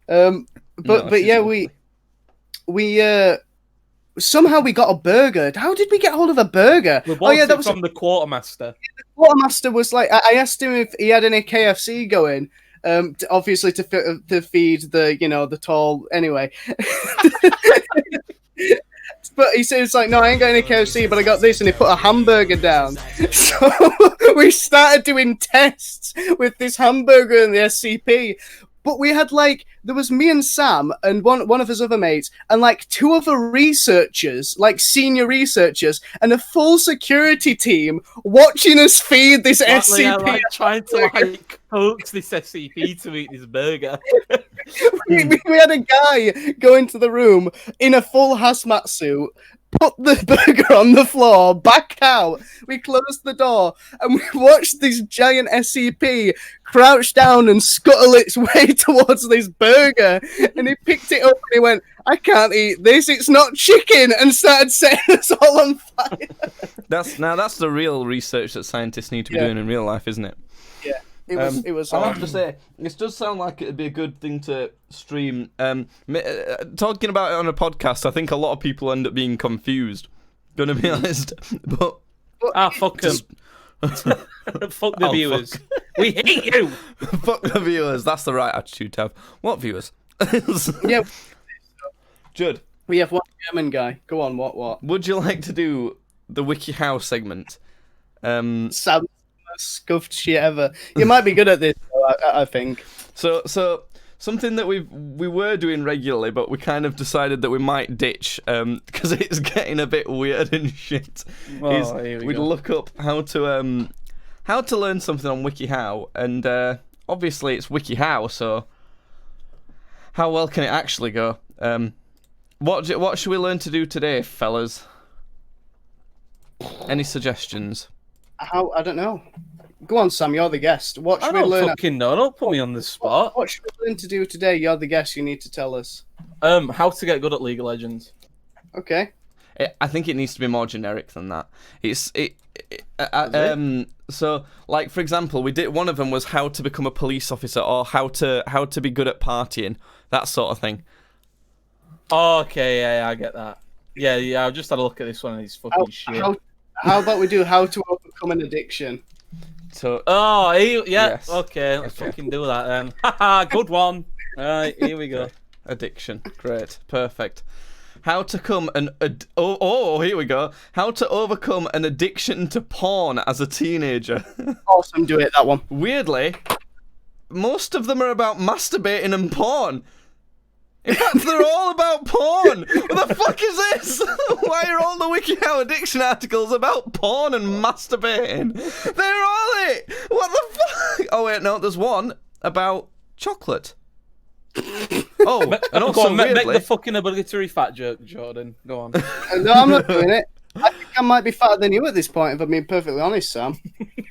But yeah, we somehow we got a burger. How did we get hold of a burger? That was from the quartermaster. The quartermaster was like, I asked him if he had any KFC going. Obviously to feed the tall anyway. But he says like, no, I ain't got any KFC, but I got this, and he put a hamburger down. So we started doing tests with this hamburger and the SCP. but we had like there was me and Sam and one of his other mates and like 2 other researchers, like senior researchers, and a full security team watching us feed this Exactly, SCP. like, trying to like coax this SCP to eat this burger. We had a guy go into the room in a full hazmat suit, put the burger on the floor, back out. We closed the door and we watched this giant SCP crouch down and scuttle its way towards this burger. And he picked it up and he went, "I can't eat this, it's not chicken," and started setting us all on fire. That's the real research that scientists need to be doing in real life, isn't it? Yeah. It was. I have to say, this does sound like it'd be a good thing to stream. Talking about it on a podcast, I think a lot of people end up being confused. Gonna be honest, but Fuck them. Fuck the viewers. Fuck. We hate you. Fuck the viewers. That's the right attitude to have. What viewers? Yeah. Judd, We have one German guy. Go on. What? would you like to do the WikiHow segment? Sam, scuffed shit ever. You might be good at this, though, I think. So something that we were doing regularly, but we kind of decided that we might ditch because it's getting a bit weird and shit. Here we we'd go. look up how to learn something on WikiHow, and obviously it's WikiHow, so how well can it actually go? What should we learn to do today, fellas? Any suggestions? I don't know. Go on, Sam. You're the guest. What I should we don't learn? fucking know. Don't put me on the spot. What should we learn to do today? You're the guest. You need to tell us. How to get good at League of Legends. Okay. I think it needs to be more generic than that. So, like for example, we did one of them was how to become a police officer or how to be good at partying, that sort of thing. Oh, okay, yeah, I get that. Yeah, I just had a look at this one and it's fucking shit. How about we do how to overcome an addiction? So, Oh, yeah, Yes. okay, let's Okay. fucking do that then. Haha, good one. Alright, here we go. addiction, great, perfect. How to come here we go. How to overcome an addiction to porn as a teenager. Awesome. Do it. That one. Weirdly, most of them are about masturbating and porn. In fact, they're all about porn. What the fuck is this? Why are all the WikiHow addiction articles about porn and masturbating? They're all it. What the fuck? Oh wait, no, there's one about chocolate. Oh, and Go also on, make weirdly, the fucking obligatory fat joke, Jordan. Go on. No, I'm not doing it. I think I might be fatter than you at this point, if I'm being perfectly honest, Sam.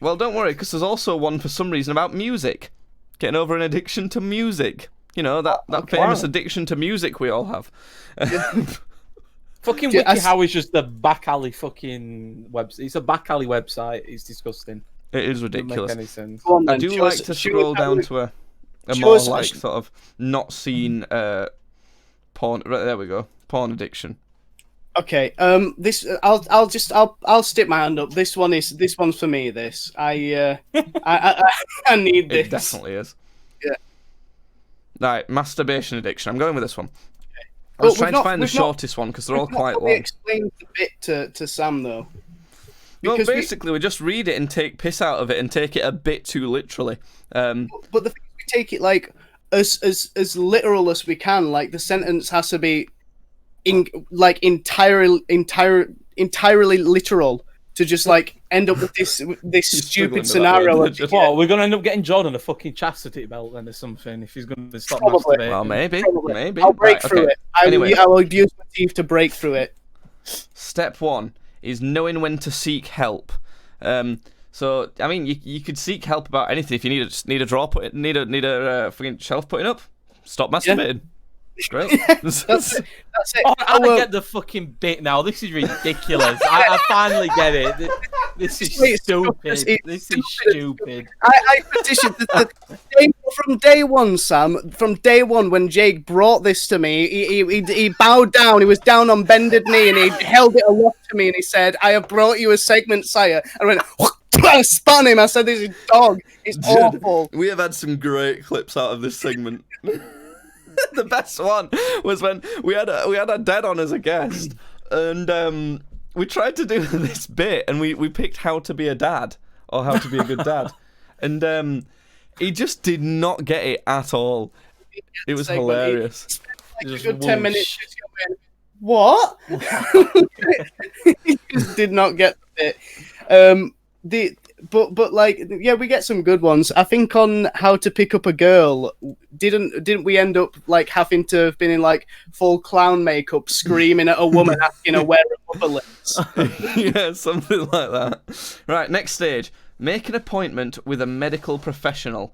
well, don't worry, because there's also one for some reason about music. Getting over an addiction to music. You know, that famous addiction to music we all have. Fucking Yeah, WikiHow is just the back alley fucking website. It's a back alley website. It's disgusting. It is Doesn't ridiculous. make any sense. Go on, I then. do Show like us- to show scroll us how down we- to a show more us- like sort of not seen porn. Right, there we go. Porn addiction. Okay. I'll stick my hand up. This one's for me. This I need this. It definitely is. Yeah. Right, masturbation addiction. I'm going with this one. I But was we've trying to not- find the we've not- shortest one because they're all We've not quite fully long. explained the bit to Sam though. Well, Because basically, we just read it and take piss out of it and take it a bit too literally. But the thing is, we take it like as literal as we can. Like the sentence has to be entirely literal to just like end up with this struggling stupid with that scenario. word, of- just- What, we're gonna end up getting Jordan a fucking chastity belt then or something if he's gonna stop Probably. masturbating. Well, maybe. Probably. Maybe. I'll break Right, through okay. it. I Anyway. will use my teeth to break through it. Step 1 is knowing when to seek help. So I mean, you could seek help about anything. If you need a drawer need a fucking shelf putting up, stop masturbating. Great. That's it. That's it. Oh, I will- get the fucking bit now. This is ridiculous. I finally get it. This is It's stupid. it's This is stupid. I petitioned from day one, Sam. From day one, when Jake brought this to me, he bowed down. He was down on bended knee, and he held it aloft to me, and he said, "I have brought you a segment, sire." And I went, I spun him. I said, "This is dog. It's awful." We have had some great clips out of this segment. The best one was when we had our dad on as a guest, and we tried to do this bit, and we picked how to be a dad or how to be a good dad, and He just did not get it at all. It was Segment. hilarious. Like Just a good 10 whoosh. minutes just going, what? He just did not get it. But like, yeah, we get some good ones. I think on how to pick up a girl, didn't we end up like having to have been in like full clown makeup, screaming at a woman, asking her where her mother lives? Yeah, something like that. Right, next stage. Make an appointment with a medical professional.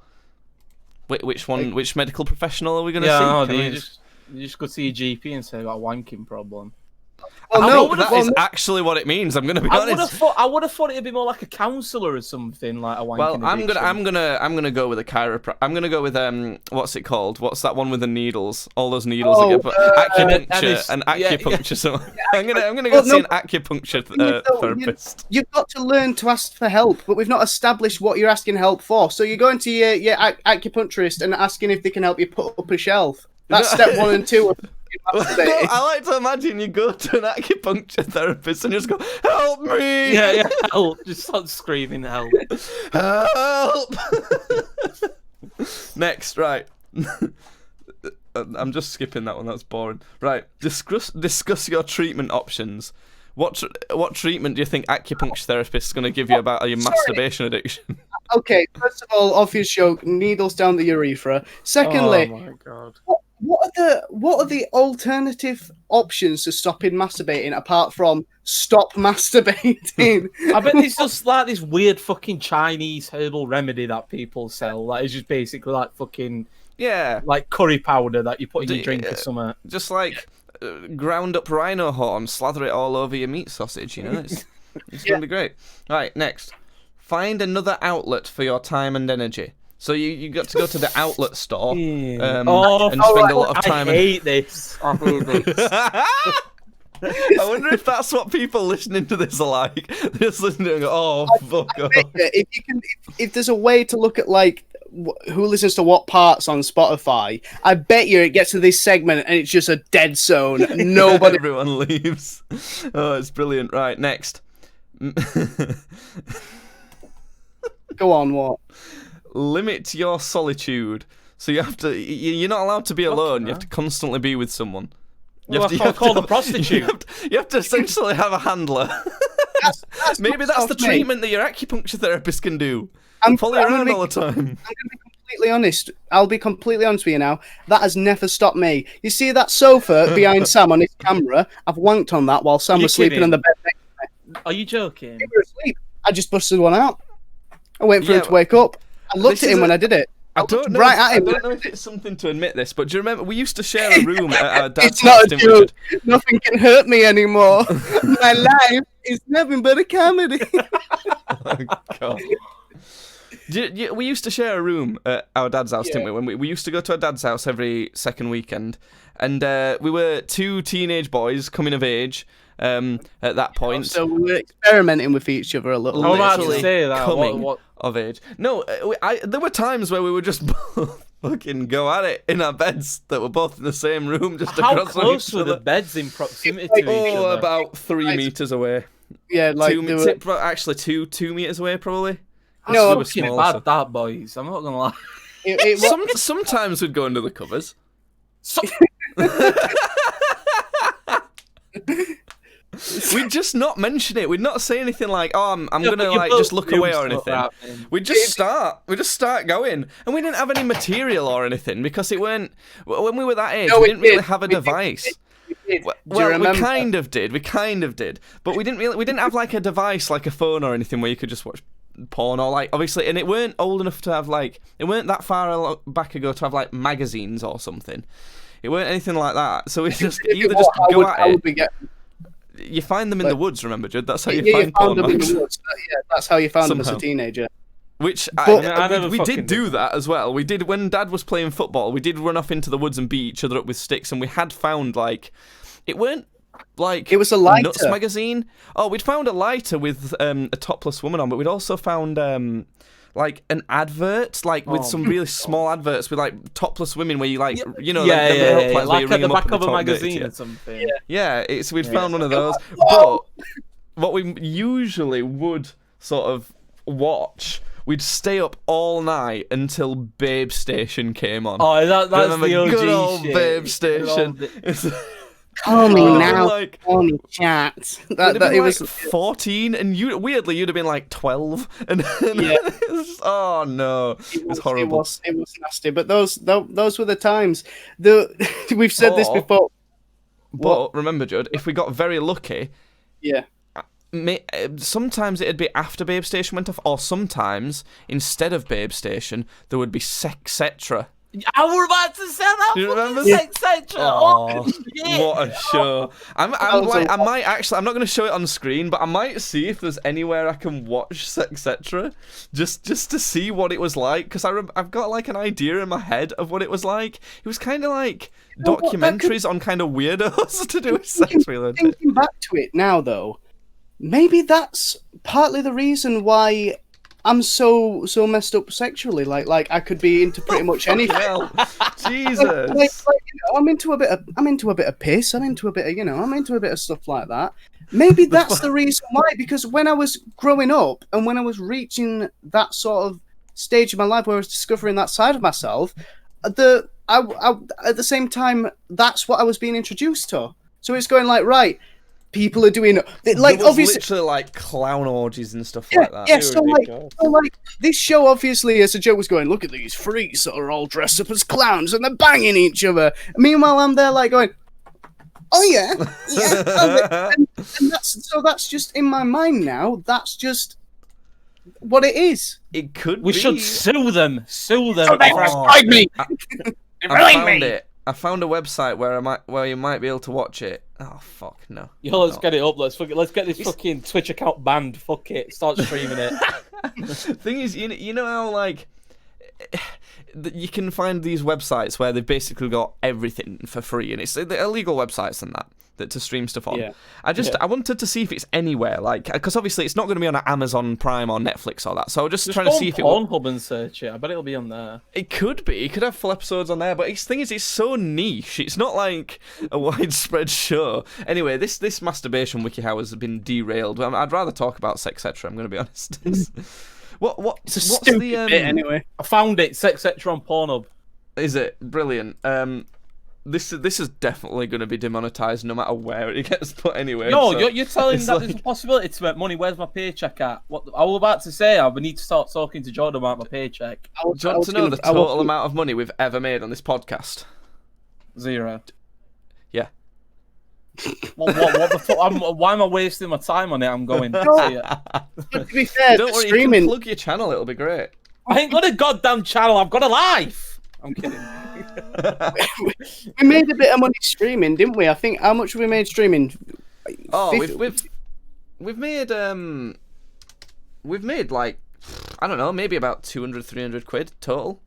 Which one? Which medical professional are we going to see? Yeah, Can we you just go see your GP and say I got a wanking problem. Well, I no, think that is actually what it means. I'm going to be I would honest. have thought it'd be more like a counsellor or something, like a wanking Well, addiction. I'm gonna go with a chiropractor. I'm gonna go with what's it called? What's that one with the needles? All those needles Oh, again. Acupuncture, and an yeah, acupuncture. So I'm gonna go Well, see no, an acupuncture so therapist. You've got to learn to ask for help, but we've not established what you're asking help for. So you're going to your acupuncturist and asking if they can help you put up a shelf. That's step 1 and 2 of masturbating. I like to imagine you go to an acupuncture therapist and just go, "Help me! Yeah, help! Just start screaming help. Help!" Next, right. I'm just skipping that one. That's boring. Right. Discuss your treatment options. What treatment do you think acupuncture therapist is going to give you about your masturbation addiction? Okay, first of all, obvious joke: needles down the urethra. Secondly, Oh my god. what are the alternative options to stopping masturbating apart from stop masturbating? I bet there's just like this weird fucking Chinese herbal remedy that people sell. Like it's just basically like fucking Yeah, like curry powder that you put in your drink or something. just like ground up rhino horn, slather it all over your meat sausage. You know, it's going to be great. Right, next, find another outlet for your time and energy. So you got to go to the outlet store and spend a lot of time. I hate this. I hate this. I wonder if that's what people listening to this are like. They're just listening and go, "Oh, fuck off." If there's a way to look at like who listens to what parts on Spotify, I bet you it gets to this segment and it's just a dead zone. Nobody. Everyone leaves. Oh, it's brilliant. Right, next. Go on, what? Limit your solitude. So you have to. You're not allowed to be alone. You have to constantly be with someone. Well, I call the prostitute. You have to essentially have a handler. Maybe that's the treatment that your acupuncture therapist can do. Follow you around all the time. I'm going to be completely honest. I'll be completely honest with you now. That has never stopped me. You see that sofa behind Sam on his camera? I've wanked on that while Sam was sleeping on the bed next to me. Are you joking? He was asleep. I just busted one out. I waited for him to wake up. I looked at him when I did it. I don't know. Right at him. I don't know if it's something to admit this, but do you remember we used to share a room at our dad's It's not house, a didn't we, joke. Judd? Nothing can hurt me anymore. My life is nothing but a comedy. Oh, God. We used to share a room at our dad's house, didn't we? When we used to go to our dad's house every second weekend, and we were two teenage boys coming of age at that point. So we were experimenting with each other a little. I'm about to Literally say that. coming What? of age. No, there were times where we would just both fucking go at it in our beds that were both in the same room, just How across from close each were other. the beds in proximity to each Oh, other? about 3 meters away. Yeah, like Actually, 2 meters away, probably. No, we were Fucking small, bad, so- that boys. I'm not gonna lie. it was Sometimes we'd go under the covers. So- We'd just not mention it. We'd not say anything like, "Oh, I'm Yeah, gonna but you like both just look knew away or stuff anything." happening. We'd just start going, and we didn't have any material or anything because it weren't when we were that age. No, we we didn't really did. have a We did. device. Do you Well, we remember? kind of did, but we didn't have like a device like a phone or anything where you could just watch porn or like obviously, and it weren't old enough to have like it weren't that far back ago to have like magazines or something. It weren't anything like that. So we just either just go at it. You find them in the woods, remember, Judd? That's how you find porn them in mags. the woods. Yeah, that's how you found them as Somehow. a teenager. Which I never we fucking did do did that as well. We did when Dad was playing football. We did run off into the woods and beat each other up with sticks, and we had found like it weren't like It was a lighter. Nuts magazine. Oh, we'd found a lighter with a topless woman on, but we'd also found like an advert, like with some really small adverts with like topless women where you like you know yeah, like, yeah, the yeah, where like you at ring the them up back and of a they talk dirty to magazine you. or something. Yeah, we'd found one of those, but what we usually would sort of watch we'd stay up all night until Babe Station came on. Oh, that's Remember the OG good old shit. Babe Good Station. old Call me Oh, now. like- Call me chat. We'd That, have that been it like was. 14, and weirdly you'd have been like 12, and Yeah. it was just, oh no, it was horrible. It was nasty. But those were the times. We've said this Or- before. But remember, Judd, if we got very lucky, Yeah. sometimes it'd be after Babe Station went off, or sometimes instead of Babe Station there would be Sexetra. I was about to say that. Do you remember? Sexetra. Oh, shit. what a show! I'm was like, a I might actually. I'm not going to show it on screen, but I might see if there's anywhere I can watch Sexetra, just to see what it was like, because I've got like an idea in my head of what it was like. It was kind of like know what, that documentaries on kind of weirdos to do with sex related. Thinking back to it now, though, maybe that's partly the reason why I'm so messed up sexually. Like I could be into pretty much anything. Well, Jesus. I'm into a bit of piss. I'm into a bit of I'm into a bit of stuff like that. Maybe that's the reason why. Because when I was growing up and when I was reaching that sort of stage of my life where I was discovering that side of myself, at the same time, that's what I was being introduced to. So it's going like, right, people are doing like There was obviously. literally like clown orgies and stuff Yeah, like that. yeah. So like, this show obviously, as a joke, was going, look at these freaks that are all dressed up as clowns and they're banging each other. Meanwhile, I'm there like going, oh yeah, yeah. And that's just in my mind now. That's just what it is. It could We be. should sue them. Sue them. So they Oh. destroyed me. I found it. I found a website where you might be able to watch it. Oh fuck no. Yo, let's get it up. Let's get this fucking Twitch account banned. Fuck it. Start streaming it. Thing is, you know how like you can find these websites where they've basically got everything for free, and it's they're illegal websites and that to stream stuff on. Yeah. I wanted to see if it's anywhere, like, because obviously it's not going to be on Amazon Prime or Netflix or that. So I was just trying to see if it would. Pornhub and search it. I bet it'll be on there. It could be. You could have full episodes on there, but the thing is, it's so niche. It's not like a widespread show. Anyway, this masturbation WikiHow has been derailed. I'd rather talk about Sexetra. I'm going to be honest. It's a stupid bit anyway. I found it. Sexetra on Pornhub. Is it brilliant? This is definitely going to be demonetized no matter where it gets put anyway. No, so you're telling it's that like- there's a possibility to make money. Where's my paycheck at? What I was about to say, I would need to start talking to Jordan about my paycheck. I was- Do you I want was to know gonna- the I was- total amount of money we've ever made on this podcast? 0. Yeah. What the fuck? Why am I wasting my time on it? I'm going. No. See it. But to be fair, Don't the worry, you streaming. can plug your channel. It'll be great. I ain't got a goddamn channel. I've got a life. I'm kidding. We made a bit of money streaming, didn't we? I think how much have we made streaming? Oh, 50 we've made like, I don't know, maybe about 200, 300 quid total.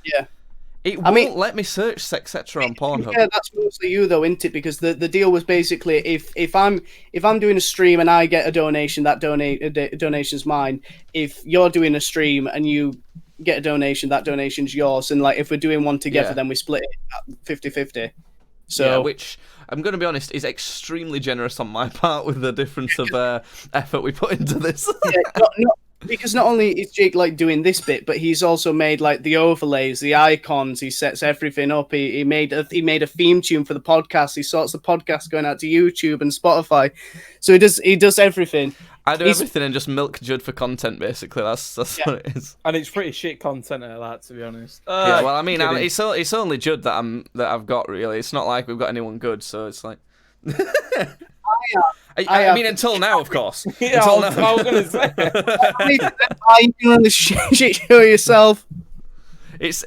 Yeah. It I won't mean- let me search Sexetra on Pornhub. Yeah, that's mostly you though, isn't it? Because the deal was basically if I'm doing a stream and I get a donation, that donation's mine. If you're doing a stream and you get a donation, that donation's yours. And like if we're doing one together, Yeah. then we split it 50-50. So Yeah, which I'm going to be honest is extremely generous on my part with the difference of effort we put into this. yeah, because not only is Jake like doing this bit, but he's also made like the overlays, the icons. He sets everything up. He made a theme tune for the podcast. He sorts the podcast going out to YouTube and Spotify. So he does everything. I do He's- everything and just milk Judd for content, basically. That's what it is. And it's pretty shit content at that, to be honest. Yeah, well, I mean, kidding. it's only Judd that I've got really. It's not like we've got anyone good, so it's like. I mean, until now, of course. Yeah, Until I was gonna say. You can run this shit show yourself. It's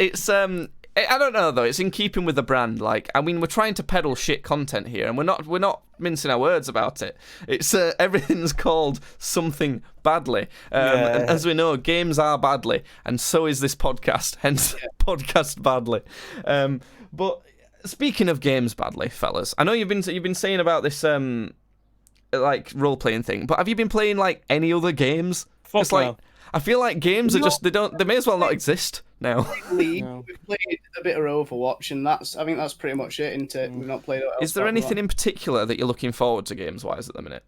I don't know though. It's in keeping with the brand. Like, I mean, we're trying to peddle shit content here, and we're not mincing our words about it. It's everything's called something badly. And as we know, games are badly, and so is this podcast. Hence, podcast badly. But speaking of games badly, fellas, I know you've been saying about this like role playing thing, but have you been playing like any other games? Fuck It's like no. I feel like games are just they may as well not exist now. League. No. We've played a bit of Overwatch, and I think that's pretty much it. Into we've not played. Is there anything in particular that you're looking forward to games wise at the minute?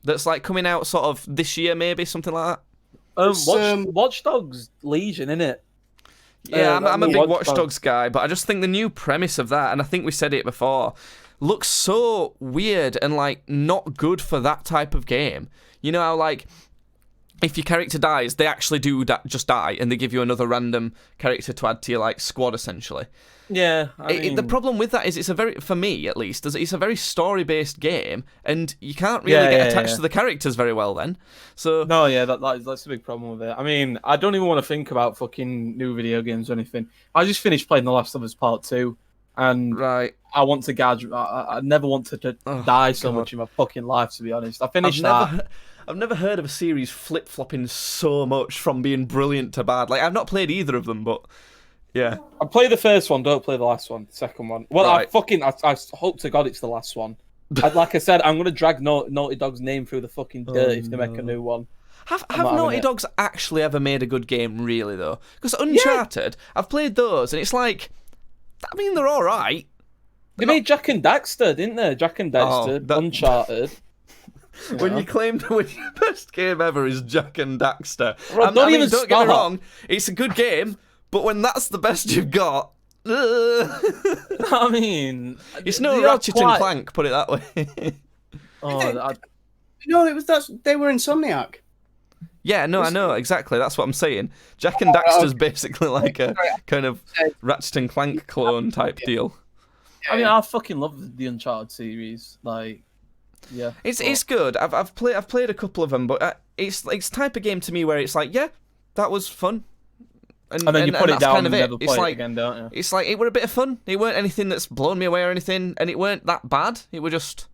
That's like coming out sort of this year, maybe something like that. Watch Dogs Legion, innit? Yeah, I'm a big Watch Dogs Dogs guy, but I just think the new premise of that, and I think we said it before, looks so weird and like not good for that type of game. You know how like if your character dies, they actually do just die, and they give you another random character to add to your like squad essentially. Yeah, The problem with that is it's a very, for me at least, it's a very story-based game, and you can't really get attached to the characters very well then. So no, yeah, that's a big problem with it. I mean, I don't even want to think about fucking new video games or anything. I just finished playing The Last of Us Part 2, and right, I want to gouge. I never want to die so much in my fucking life, to be honest. I finished I've never heard of a series flip-flopping so much from being brilliant to bad. Like, I've not played either of them, but yeah. I play the first one, don't play the last one, the second one. Well, right. I hope to God it's the last one. Like I said, I'm going to drag Naughty Dog's name through the fucking dirt if they make a new one. Have Naughty Dogs actually ever made a good game, really, though? Because Uncharted, I've played those, and it's like, I mean, they're all right. They made Jak and Daxter, didn't they? Jak and Daxter, Uncharted. When you claimed your best game ever is Jak and Daxter. Bro, don't get me wrong, it's a good game, but when that's the best you've got... I mean... It's no Ratchet and Clank, put it that way. No, they were Insomniac. Yeah, no, I know, exactly, that's what I'm saying. Jak and Daxter's basically like a kind of Ratchet and Clank clone type deal. I mean, I fucking love the Uncharted series, like... Yeah, it's good. I've played a couple of them, but it's type of game to me where it's like, yeah, that was fun, and then you put it down kind of and never play it again, don't you? It's like it were a bit of fun. It weren't anything that's blown me away or anything, and it weren't that bad. It were just.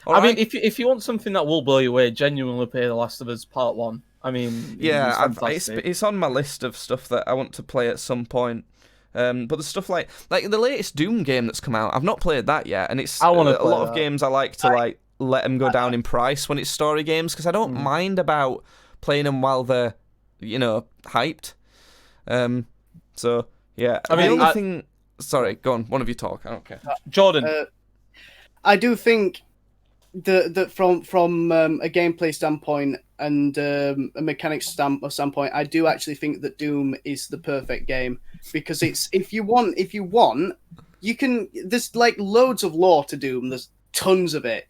I mean, if you want something that will blow you away, genuinely play The Last of Us Part 1. I mean, yeah, it's on my list of stuff that I want to play at some point. But the stuff like the latest Doom game that's come out, I've not played that yet, and it's a lot of games I like to let them go down in price when it's story games, because I don't mind about playing them while they're, hyped. So yeah, I mean, the only thing. Sorry, go on. One of you talk. I don't care. Jordan, I do think that from a gameplay standpoint and a mechanics standpoint, I do actually think that Doom is the perfect game, because it's if you want, you can. There's like loads of lore to Doom. There's tons of it.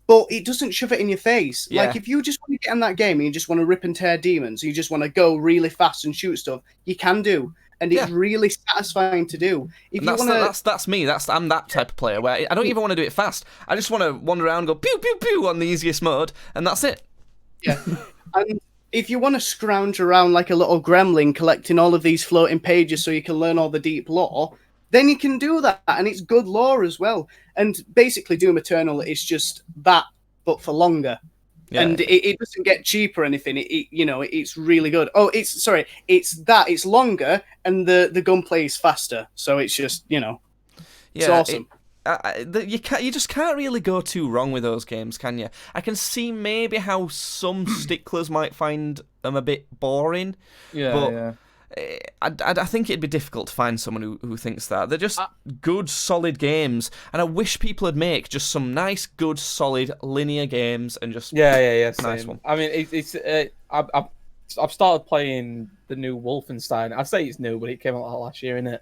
But it doesn't shove it in your face. Yeah. Like, if you just want to get in that game and you just want to rip and tear demons, you just want to go really fast and shoot stuff, you can do. And it's really satisfying to do. If you that's me. I'm that type of player where I don't even want to do it fast. I just want to wander around and go pew, pew, pew on the easiest mode, and that's it. Yeah. And if you want to scrounge around like a little gremlin collecting all of these floating pages so you can learn all the deep lore, then you can do that, and it's good lore as well. And basically, Doom Eternal is just that, but for longer. Yeah. And it doesn't get cheaper or anything. It's really good. Oh, it's it's longer, and the gunplay is faster. So it's just, it's awesome. You just can't really go too wrong with those games, can you? I can see maybe how some sticklers might find them a bit boring. Yeah. I think it'd be difficult to find someone who thinks that. They're just good, solid games, and I wish people would make just some nice, good, solid, linear games and just nice one. I mean, I've started playing the new Wolfenstein. I say it's new, but it came out last year, innit?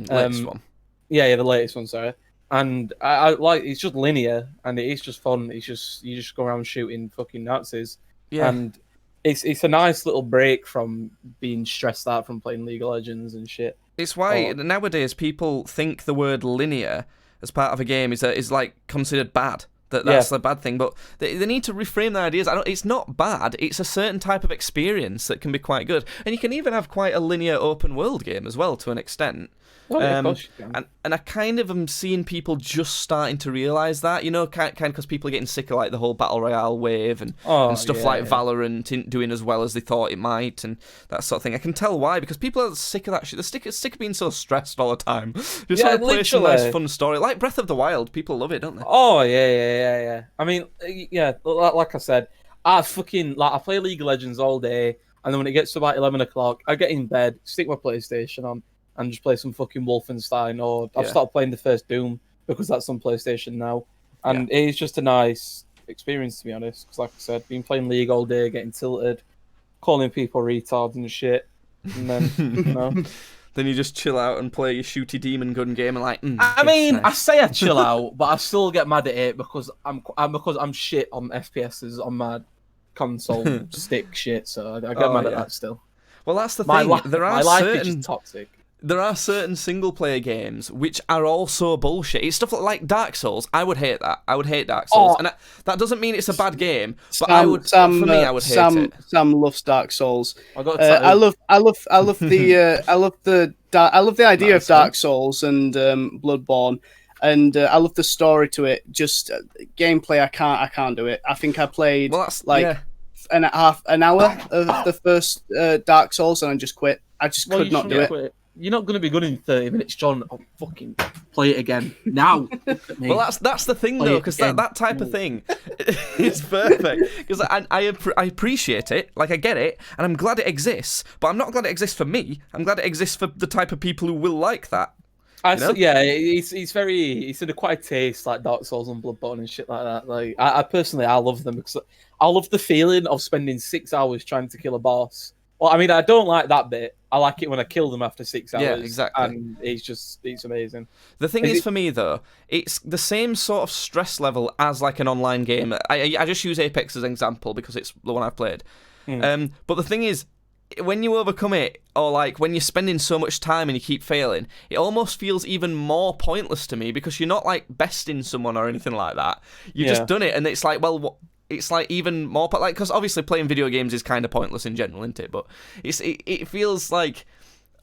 Latest one. Yeah, the latest one. Sorry. And I like it's just linear, and it is just fun. It's just you just go around shooting fucking Nazis, and it's a nice little break from being stressed out from playing League of Legends and shit. It's why nowadays people think the word linear as part of a game is like considered bad. That's the bad thing, but they need to reframe their ideas. It's not bad. It's a certain type of experience that can be quite good, and you can even have quite a linear open world game as well to an extent. Of course you can. And I kind of am seeing people just starting to realise that, kind of because people are getting sick of like the whole Battle Royale wave and stuff like Valorant isn't doing as well as they thought it might and that sort of thing. I can tell why, because people are sick of that shit. They're sick of being so stressed all the time. Just want to play some nice fun story. Like Breath of the Wild, people love it, don't they? Oh, yeah. I mean, like I said, I play League of Legends all day, and then when it gets to about 11 o'clock, I get in bed, stick my PlayStation on, and just play some fucking Wolfenstein, or I've started playing the first Doom because that's on PlayStation now, and it's just a nice experience, to be honest. Because like I said, been playing League all day, getting tilted, calling people retards and shit, and then you know. Then you just chill out and play your shooty demon gun game and like. I mean, I say I chill out, but I still get mad at it because I'm shit on FPSs on my console stick shit. So I get mad at that still. Well, that's the My thing. life is just toxic. There are certain single-player games which are also bullshit. It's stuff like Dark Souls. I would hate that. I would hate Dark Souls, and that doesn't mean it's a bad game. But I would hate it. Sam loves Dark Souls. I love the idea of Dark Souls and Bloodborne, and I love the story to it. Just gameplay, I can't do it. I think I played an hour of the first Dark Souls, and I just quit. I just could not do it. Quit. You're not going to be good in 30 minutes, John. I'll fucking play it again now. Well, that's the thing, though, because that type of thing is perfect. Because I appreciate it, like I get it, and I'm glad it exists. But I'm not glad it exists for me. I'm glad it exists for the type of people who will like that. It's in quite a taste like Dark Souls and Bloodborne and shit like that. Like I personally, I love them because I love the feeling of spending 6 hours trying to kill a boss. Well, I mean, I don't like that bit. I like it when I kill them after 6 hours. Yeah, exactly. And it's amazing. The thing is, for me, though, it's the same sort of stress level as like an online game. I just use Apex as an example because it's the one I've played. But the thing is, when you overcome it, or like when you're spending so much time and you keep failing, it almost feels even more pointless to me because you're not like besting someone or anything like that. You've just done it, and it's like, well, what? It's like even more like because obviously playing video games is kind of pointless in general, isn't it? But it feels like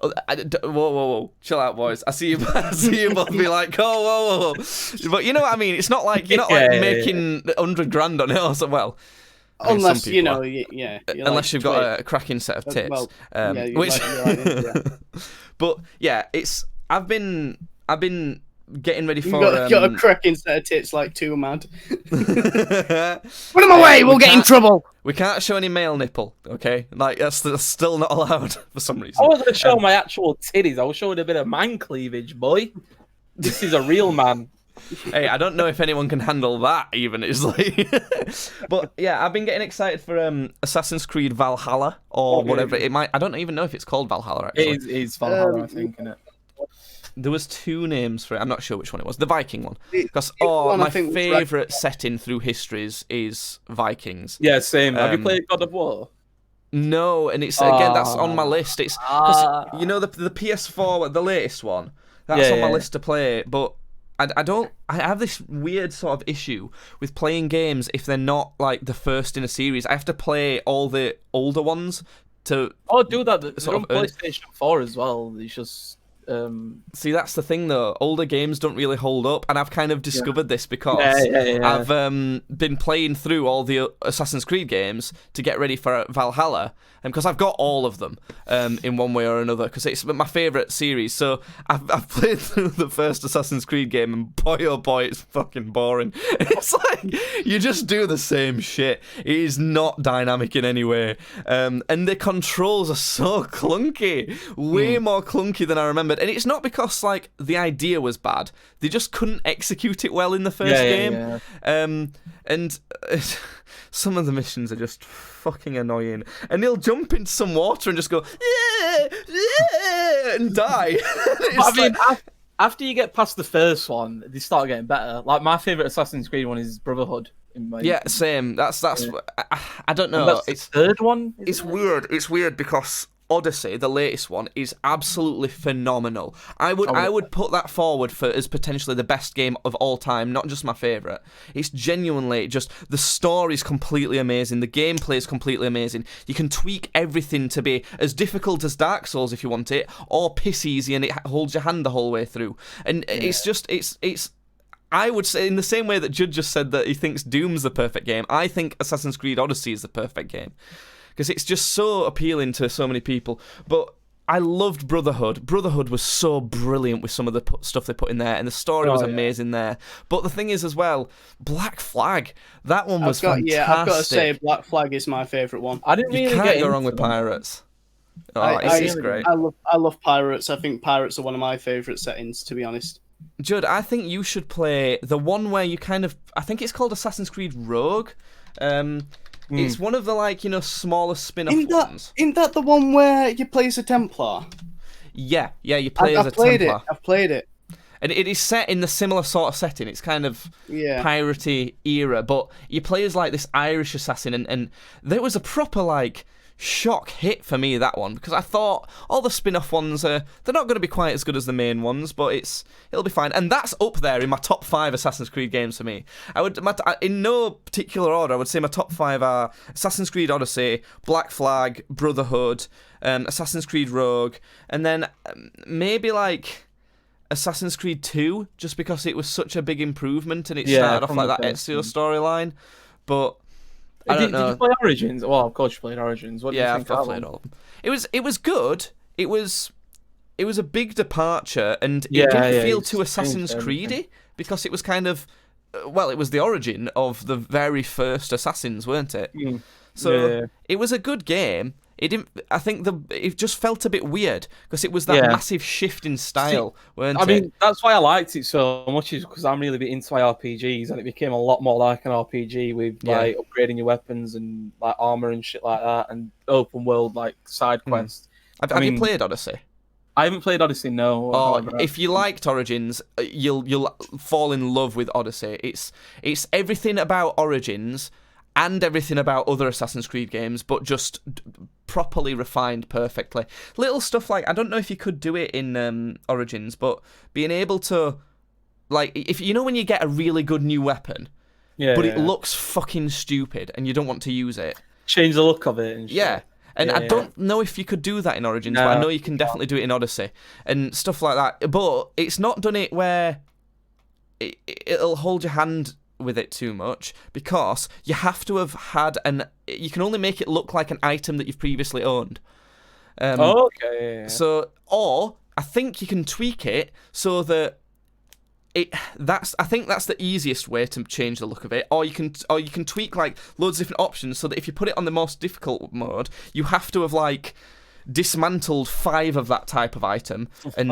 whoa, chill out, boys. I see you both be like, oh, whoa. But you know what I mean? It's not like you're not making 100 grand on it or something. Well, unless you've got a cracking set of tips, but yeah, I've been getting ready for. Got a cracking set of tits like too mad. Put them away, we'll get in trouble. We can't show any male nipple, okay? Like that's still not allowed for some reason. I wasn't showing my actual titties. I was showing a bit of man cleavage, boy. This is a real man. Hey, I don't know if anyone can handle that. Even it's like, but yeah, I've been getting excited for Assassin's Creed Valhalla or whatever it might. I don't even know if it's called Valhalla. Actually, it is Valhalla, I think, isn't it? There was 2 names for it. I'm not sure which one it was. The Viking one. Because my favourite setting through histories is Vikings. Yeah, same. Have you played God of War? No, and it's again that's on my list. It's you know the PS4, the latest one. That's on my list to play, but I have this weird sort of issue with playing games if they're not like the first in a series. I have to play all the older ones to. Oh, do that. They're on PlayStation 4 as well. It's just. See, that's the thing though. Older games don't really hold up, and I've kind of discovered this because I've been playing through all the Assassin's Creed games to get ready for Valhalla, and because I've got all of them in one way or another, because it's my favourite series. So I've played through the first Assassin's Creed game, and boy oh boy, it's fucking boring. It's like you just do the same shit. It is not dynamic in any way, and the controls are so clunky, way more clunky than I remembered. And it's not because like the idea was bad; they just couldn't execute it well in the first game. And some of the missions are just fucking annoying. And they'll jump into some water and just go and die. I mean, after you get past the first one, they start getting better. Like my favorite Assassin's Creed one is Brotherhood. Same. That's. I don't know. That's the third one. It's weird. It's weird because Odyssey, the latest one, is absolutely phenomenal. I would put that forward as potentially the best game of all time, not just my favourite. It's genuinely just, the story's completely amazing, the gameplay is completely amazing. You can tweak everything to be as difficult as Dark Souls if you want it, or piss easy and it holds your hand the whole way through. And it's I would say, in the same way that Judd just said that he thinks Doom's the perfect game, I think Assassin's Creed Odyssey is the perfect game. Because it's just so appealing to so many people. But I loved Brotherhood. Brotherhood was so brilliant with some of the stuff they put in there, and the story was amazing there. But the thing is, as well, Black Flag, that one was fantastic. Yeah, I've got to say, Black Flag is my favourite one. I didn't really can't go wrong with Pirates. It's great. I love Pirates. I think Pirates are one of my favourite settings, to be honest. Judd, I think you should play the one where you kind of, I think it's called Assassin's Creed Rogue, It's one of the like smaller spin-off ones. Isn't that the one where you play as a Templar? Yeah, you play as a Templar. I've played it. And it is set in the similar sort of setting. It's kind of piratey era, but you play as like this Irish assassin, and there was a proper like shock hit for me, that one, because I thought all the spin-off ones they're not going to be quite as good as the main ones, but it'll be fine. And that's up there in my top 5 Assassin's Creed games for me. In no particular order, I would say my top 5 are Assassin's Creed Odyssey, Black Flag, Brotherhood, Assassin's Creed Rogue, and then maybe like Assassin's Creed 2, just because it was such a big improvement and it started off like that Ezio storyline. But I don't know. Did you play Origins? Well, of course you played Origins. What do you think? I've played all of them. It was good. It was a big departure, and it didn't feel too Assassin's Creedy because it was kind of it was the origin of the very first Assassins, weren't it? So it was a good game. It didn't. I think it just felt a bit weird because it was that massive shift in style, weren't it? I mean, that's why I liked it so much, is because I'm really into RPGs, and it became a lot more like an RPG with like upgrading your weapons and like armor and shit like that, and open world like side quests. Have you played Odyssey? I haven't played Odyssey, no. If you liked Origins, you'll fall in love with Odyssey. It's everything about Origins and everything about other Assassin's Creed games, but just properly refined perfectly. Little stuff like, I don't know if you could do it in Origins, but being able to, like, if when you get a really good new weapon, it looks fucking stupid and you don't want to use it. Change the look of it and shit. Yeah. And I don't know if you could do that in Origins, but I know you can definitely do it in Odyssey and stuff like that. But it's not done it where it'll hold your hand with it too much, because you have to have had you can only make it look like an item that you've previously owned. Okay. So, or I think you can tweak it so that I think that's the easiest way to change the look of it. Or you can tweak like loads of different options so that if you put it on the most difficult mode, you have to have like dismantled 5 of that type of item, and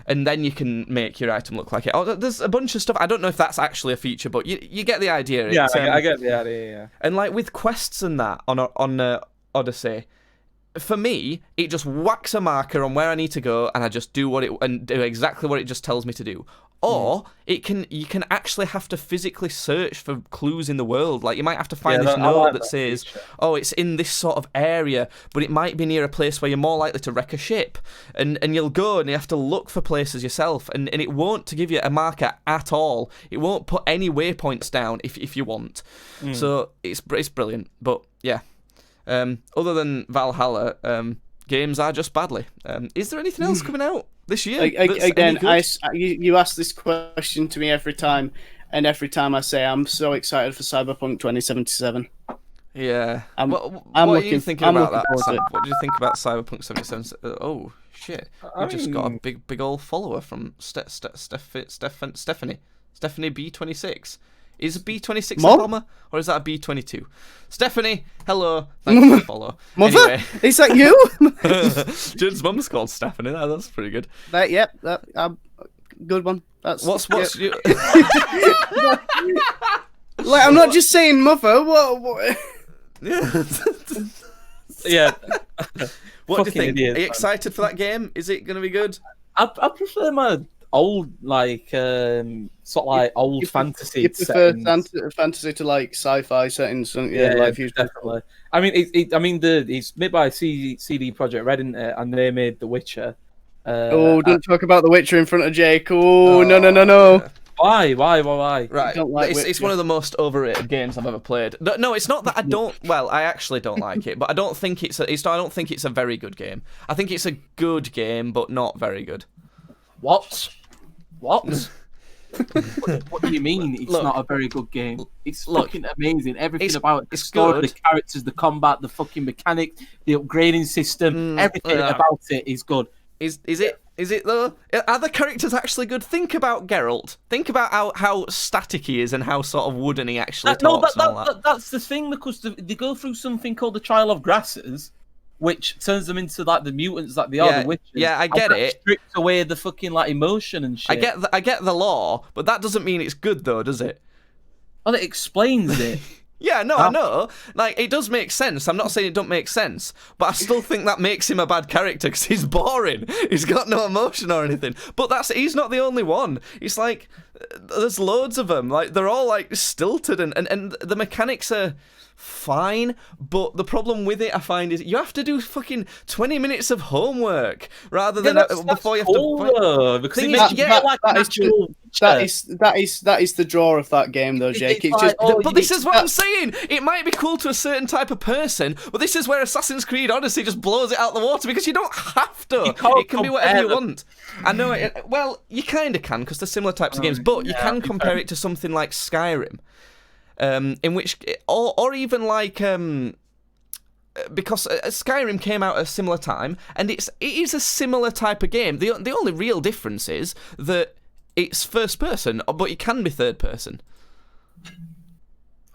and then you can make your item look like it. Oh, there's a bunch of stuff. I don't know if that's actually a feature, but you get the idea. Yeah, I get the idea. Yeah. And like with quests and that on Odyssey, for me, it just whacks a marker on where I need to go, and I just do exactly what it just tells me to do. Or you can actually have to physically search for clues in the world. Like you might have to find this note that says, "Oh, it's in this sort of area, but it might be near a place where you're more likely to wreck a ship." And you'll go and you have to look for places yourself, and it won't give you a marker at all. It won't put any waypoints down if you want. So it's brilliant. But yeah, other than Valhalla, games are just badly. Is there anything else coming out this year? Again, you ask this question to me every time, and every time I say I'm so excited for Cyberpunk 2077. Yeah. I'm what are you thinking about that? What What do you think about Cyberpunk 2077? Oh shit! We just got a big old follower from Stephanie B26. Is B26 a bomber, or is that a B22? Stephanie, hello. Thanks for the follow. Mother? Anyway. Is that you? Jude's mum's called Stephanie. That's pretty good. Good one. That's what's you... Like, I'm not just saying mother. What? Yeah. What do you think? Are you excited for that game? Is it going to be good? I prefer my old sort of like old fantasy. You prefer settings. fantasy to like sci-fi settings, and definitely. I mean, it's made by CD Projekt Red, isn't it? And they made The Witcher. Don't talk about The Witcher in front of Jake. No. Why? Right, it's one of the most overrated games I've ever played. No, it's not that I don't. Well, I actually don't like it, but I don't think I don't think it's a very good game. I think it's a good game, but not very good. What? What do you mean it's not a very good game? It's fucking amazing. Everything about it, the story, the characters, the combat, the fucking mechanics, the upgrading system, everything about it is good. Is it though? Are the characters actually good? Think about Geralt. Think about how static he is and how sort of wooden he actually talks. That's the thing, because they go through something called the Trial of Grasses, which turns them into like the mutants that they are, the witches. Yeah, I get it. Strips away the fucking like emotion and shit. I get the law, but that doesn't mean it's good though, does it? Well, it explains it. Yeah, no, I know. Like, it does make sense. I'm not saying it don't make sense, but I still think that makes him a bad character because he's boring. He's got no emotion or anything. But he's not the only one. It's like, there's loads of them. Like, they're all, like, stilted and the mechanics are fine, but the problem with it, I find, is you have to do fucking 20 minutes of homework rather than before you have to... Because that is the draw of that game, though, Jake. It's just, but this is what I'm saying. It might be cool to a certain type of person, but this is where Assassin's Creed Odyssey just blows it out the water because you don't have to. It can be whatever you want. I know. Well, you kind of can because they're similar types of games, but you can compare it to something like Skyrim. In which, or even like, because Skyrim came out at a similar time, and it is a similar type of game. The only real difference is that it's first person, but it can be third person.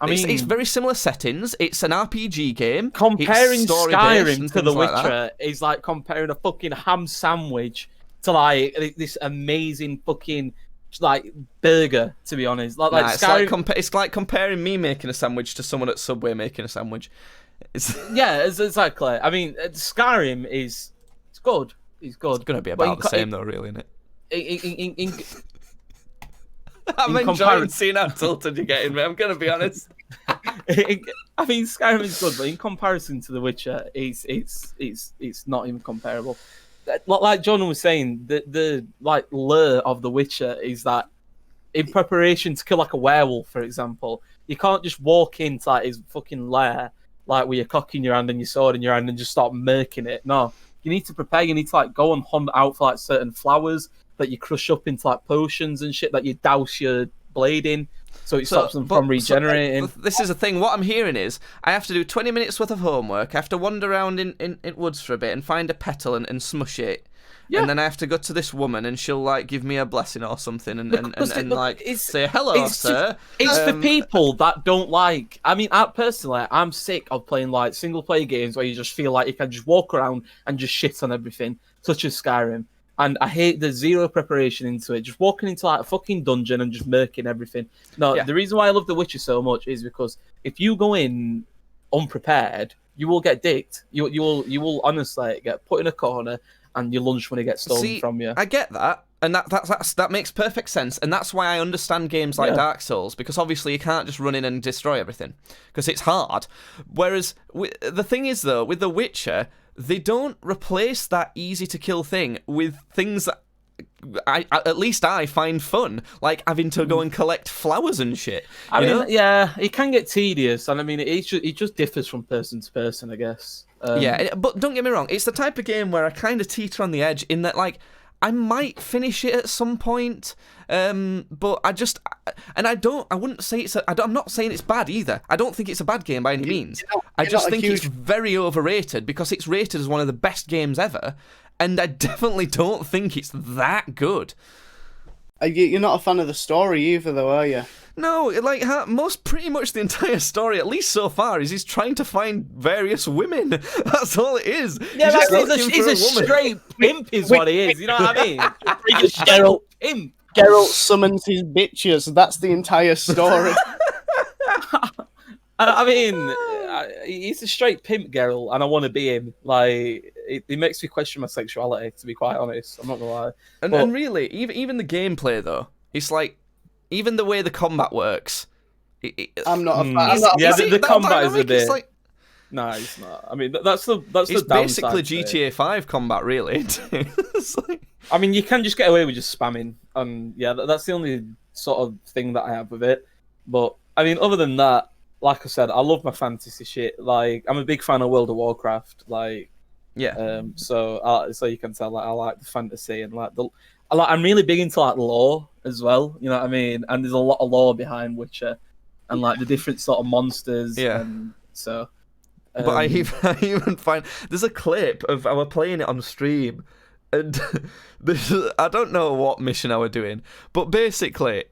I mean, it's very similar settings. It's an RPG game. Comparing Skyrim to The Witcher is like comparing a fucking ham sandwich to like this amazing fucking like burger, to be honest. It's like comparing me making a sandwich to someone at Subway making a sandwich. Yeah, exactly. I mean, Skyrim it's good. It's good. It's gonna be about the same though, really, isn't it? I'm enjoying seeing how tilted you're getting, mate. I'm gonna be honest. I mean, Skyrim is good, but in comparison to The Witcher, it's not even comparable. Like John was saying, the like lure of The Witcher is that in preparation to kill like a werewolf, for example, you can't just walk into like his fucking lair like with your cock in your hand and your sword in your hand and just start murking it. No, you need to prepare. You need to like go and hunt out for like certain flowers that you crush up into like potions and shit that you douse your blade in. So it stops them from regenerating. This is the thing. What I'm hearing is I have to do 20 minutes worth of homework. I have to wander around in woods for a bit and find a petal and smush it. Yeah. And then I have to go to this woman and she'll like give me a blessing or something and like say hello, sir. It's for people that don't like. I mean, personally, I'm sick of playing like single player games where you just feel like you can just walk around and just shit on everything, such as Skyrim. And I hate the zero preparation into it. Just walking into like a fucking dungeon and just murking everything. No, The reason why I love The Witcher so much is because if you go in unprepared, you will get dicked. You will honestly get put in a corner and your lunch money gets stolen from you. I get that. And that makes perfect sense. And that's why I understand games like Dark Souls, because obviously you can't just run in and destroy everything, because it's hard. Whereas, the thing is, though, with The Witcher, they don't replace that easy-to-kill thing with things that at least I find fun, like having to go and collect flowers and shit. I mean, yeah, it can get tedious, and I mean, it just differs from person to person, I guess. But don't get me wrong, it's the type of game where I kind of teeter on the edge in that, like, I might finish it at some point, but I wouldn't say I'm not saying it's bad either. I don't think it's a bad game by any means. I just think it's very overrated because it's rated as one of the best games ever, and I definitely don't think it's that good. You're not a fan of the story either, though, are you? No, like pretty much the entire story, at least so far, is he's trying to find various women. That's all it is. Yeah, he's a straight pimp, is what he is. You know what I mean? Geralt pimp. Geralt summons his bitches. That's the entire story. I mean, he's a straight pimp, Geralt, and I want to be him. Like, it makes me question my sexuality, to be quite honest. I'm not gonna lie. And really, even the gameplay though, it's like. Even the way the combat works, I'm not a fan. The combat is a bit. Like... No, it's not. I mean, that's the basically GTA 5 combat, really. I mean, you can just get away with just spamming, and that's the only sort of thing that I have with it. But I mean, other than that, like I said, I love my fantasy shit. Like, I'm a big fan of World of Warcraft. Like, so you can tell, like, I like the fantasy and like I'm really big into like lore as well, you know what I mean? And there's a lot of lore behind Witcher, and like the different sort of monsters. Yeah. And so. But I even find there's a clip of I was playing it on stream, and I don't know what mission I was doing, but basically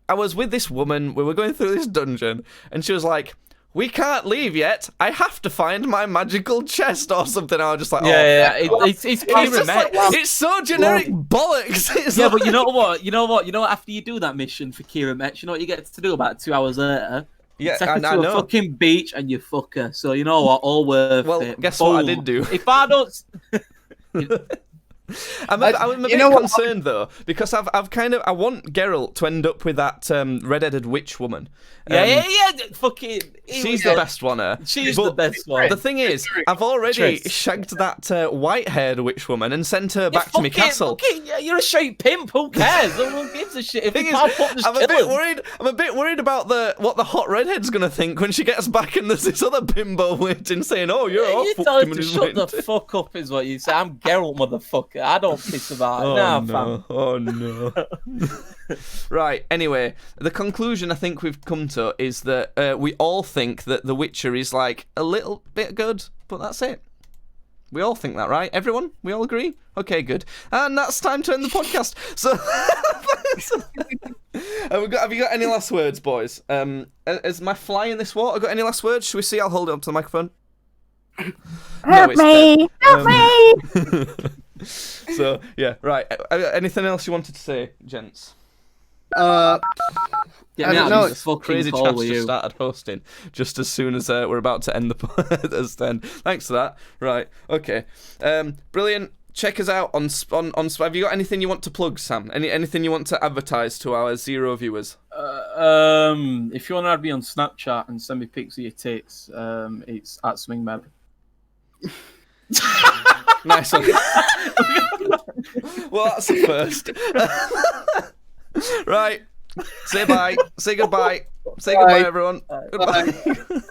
I was with this woman. We were going through this dungeon, and she was like, "We can't leave yet. I have to find my magical chest or something." I was just like, it's Kira Met. It's so generic bollocks. But you know what? After you do that mission for Kira Met, you know what you get to do about 2 hours later? Yeah, Take her I to a know. fucking beach and you fuck her. So you know what? All worth Well, it. guess what I Boom. did do? If I don't, I'm a you bit know what? concerned though, because I want Geralt to end up with that red-headed witch woman. yeah, fucking. She's the best one. She's But the best one. The thing is, I've already Triss. shagged that white-haired witch woman and sent her back to Fuck my it, castle. fuck it, you're a straight pimp. Who cares? Who gives a shit? If Thing you is, pop up, just I'm a kill bit him. worried. I'm a bit worried about what the hot redhead's gonna think when she gets back and there's this other bimbo waiting saying, "Oh, you're all You fucked tell him him and to he's shut the waiting." fuck up, is what you say. I'm Geralt, motherfucker. I don't piss about it. Oh Nah, no! fam. Oh no! Right. Anyway, the conclusion I think we've come to is that we all think that The Witcher is like a little bit good, but that's it. We all think that, right? Everyone? We all agree? Okay, good. And that's time to end the podcast. So, have you got any last words, boys? Has my fly in this water got any last words? Should we see? I'll hold it up to the microphone. Help me! Help me! So, yeah, right. Anything else you wanted to say, gents? Get I me don't out know, of this it's fucking Crazy call Chance with just you. started hosting just as soon as we're about to end the stand. Thanks for that. Right, okay. Brilliant. Check us out on. Have you got anything you want to plug, Sam? Anything you want to advertise to our 0 viewers? If you want to add me on Snapchat and send me pics of your tits, it's at Swingmeb. Nice one. Well, that's the first. Right. Say bye. Say goodbye. Say goodbye, everyone. Goodbye.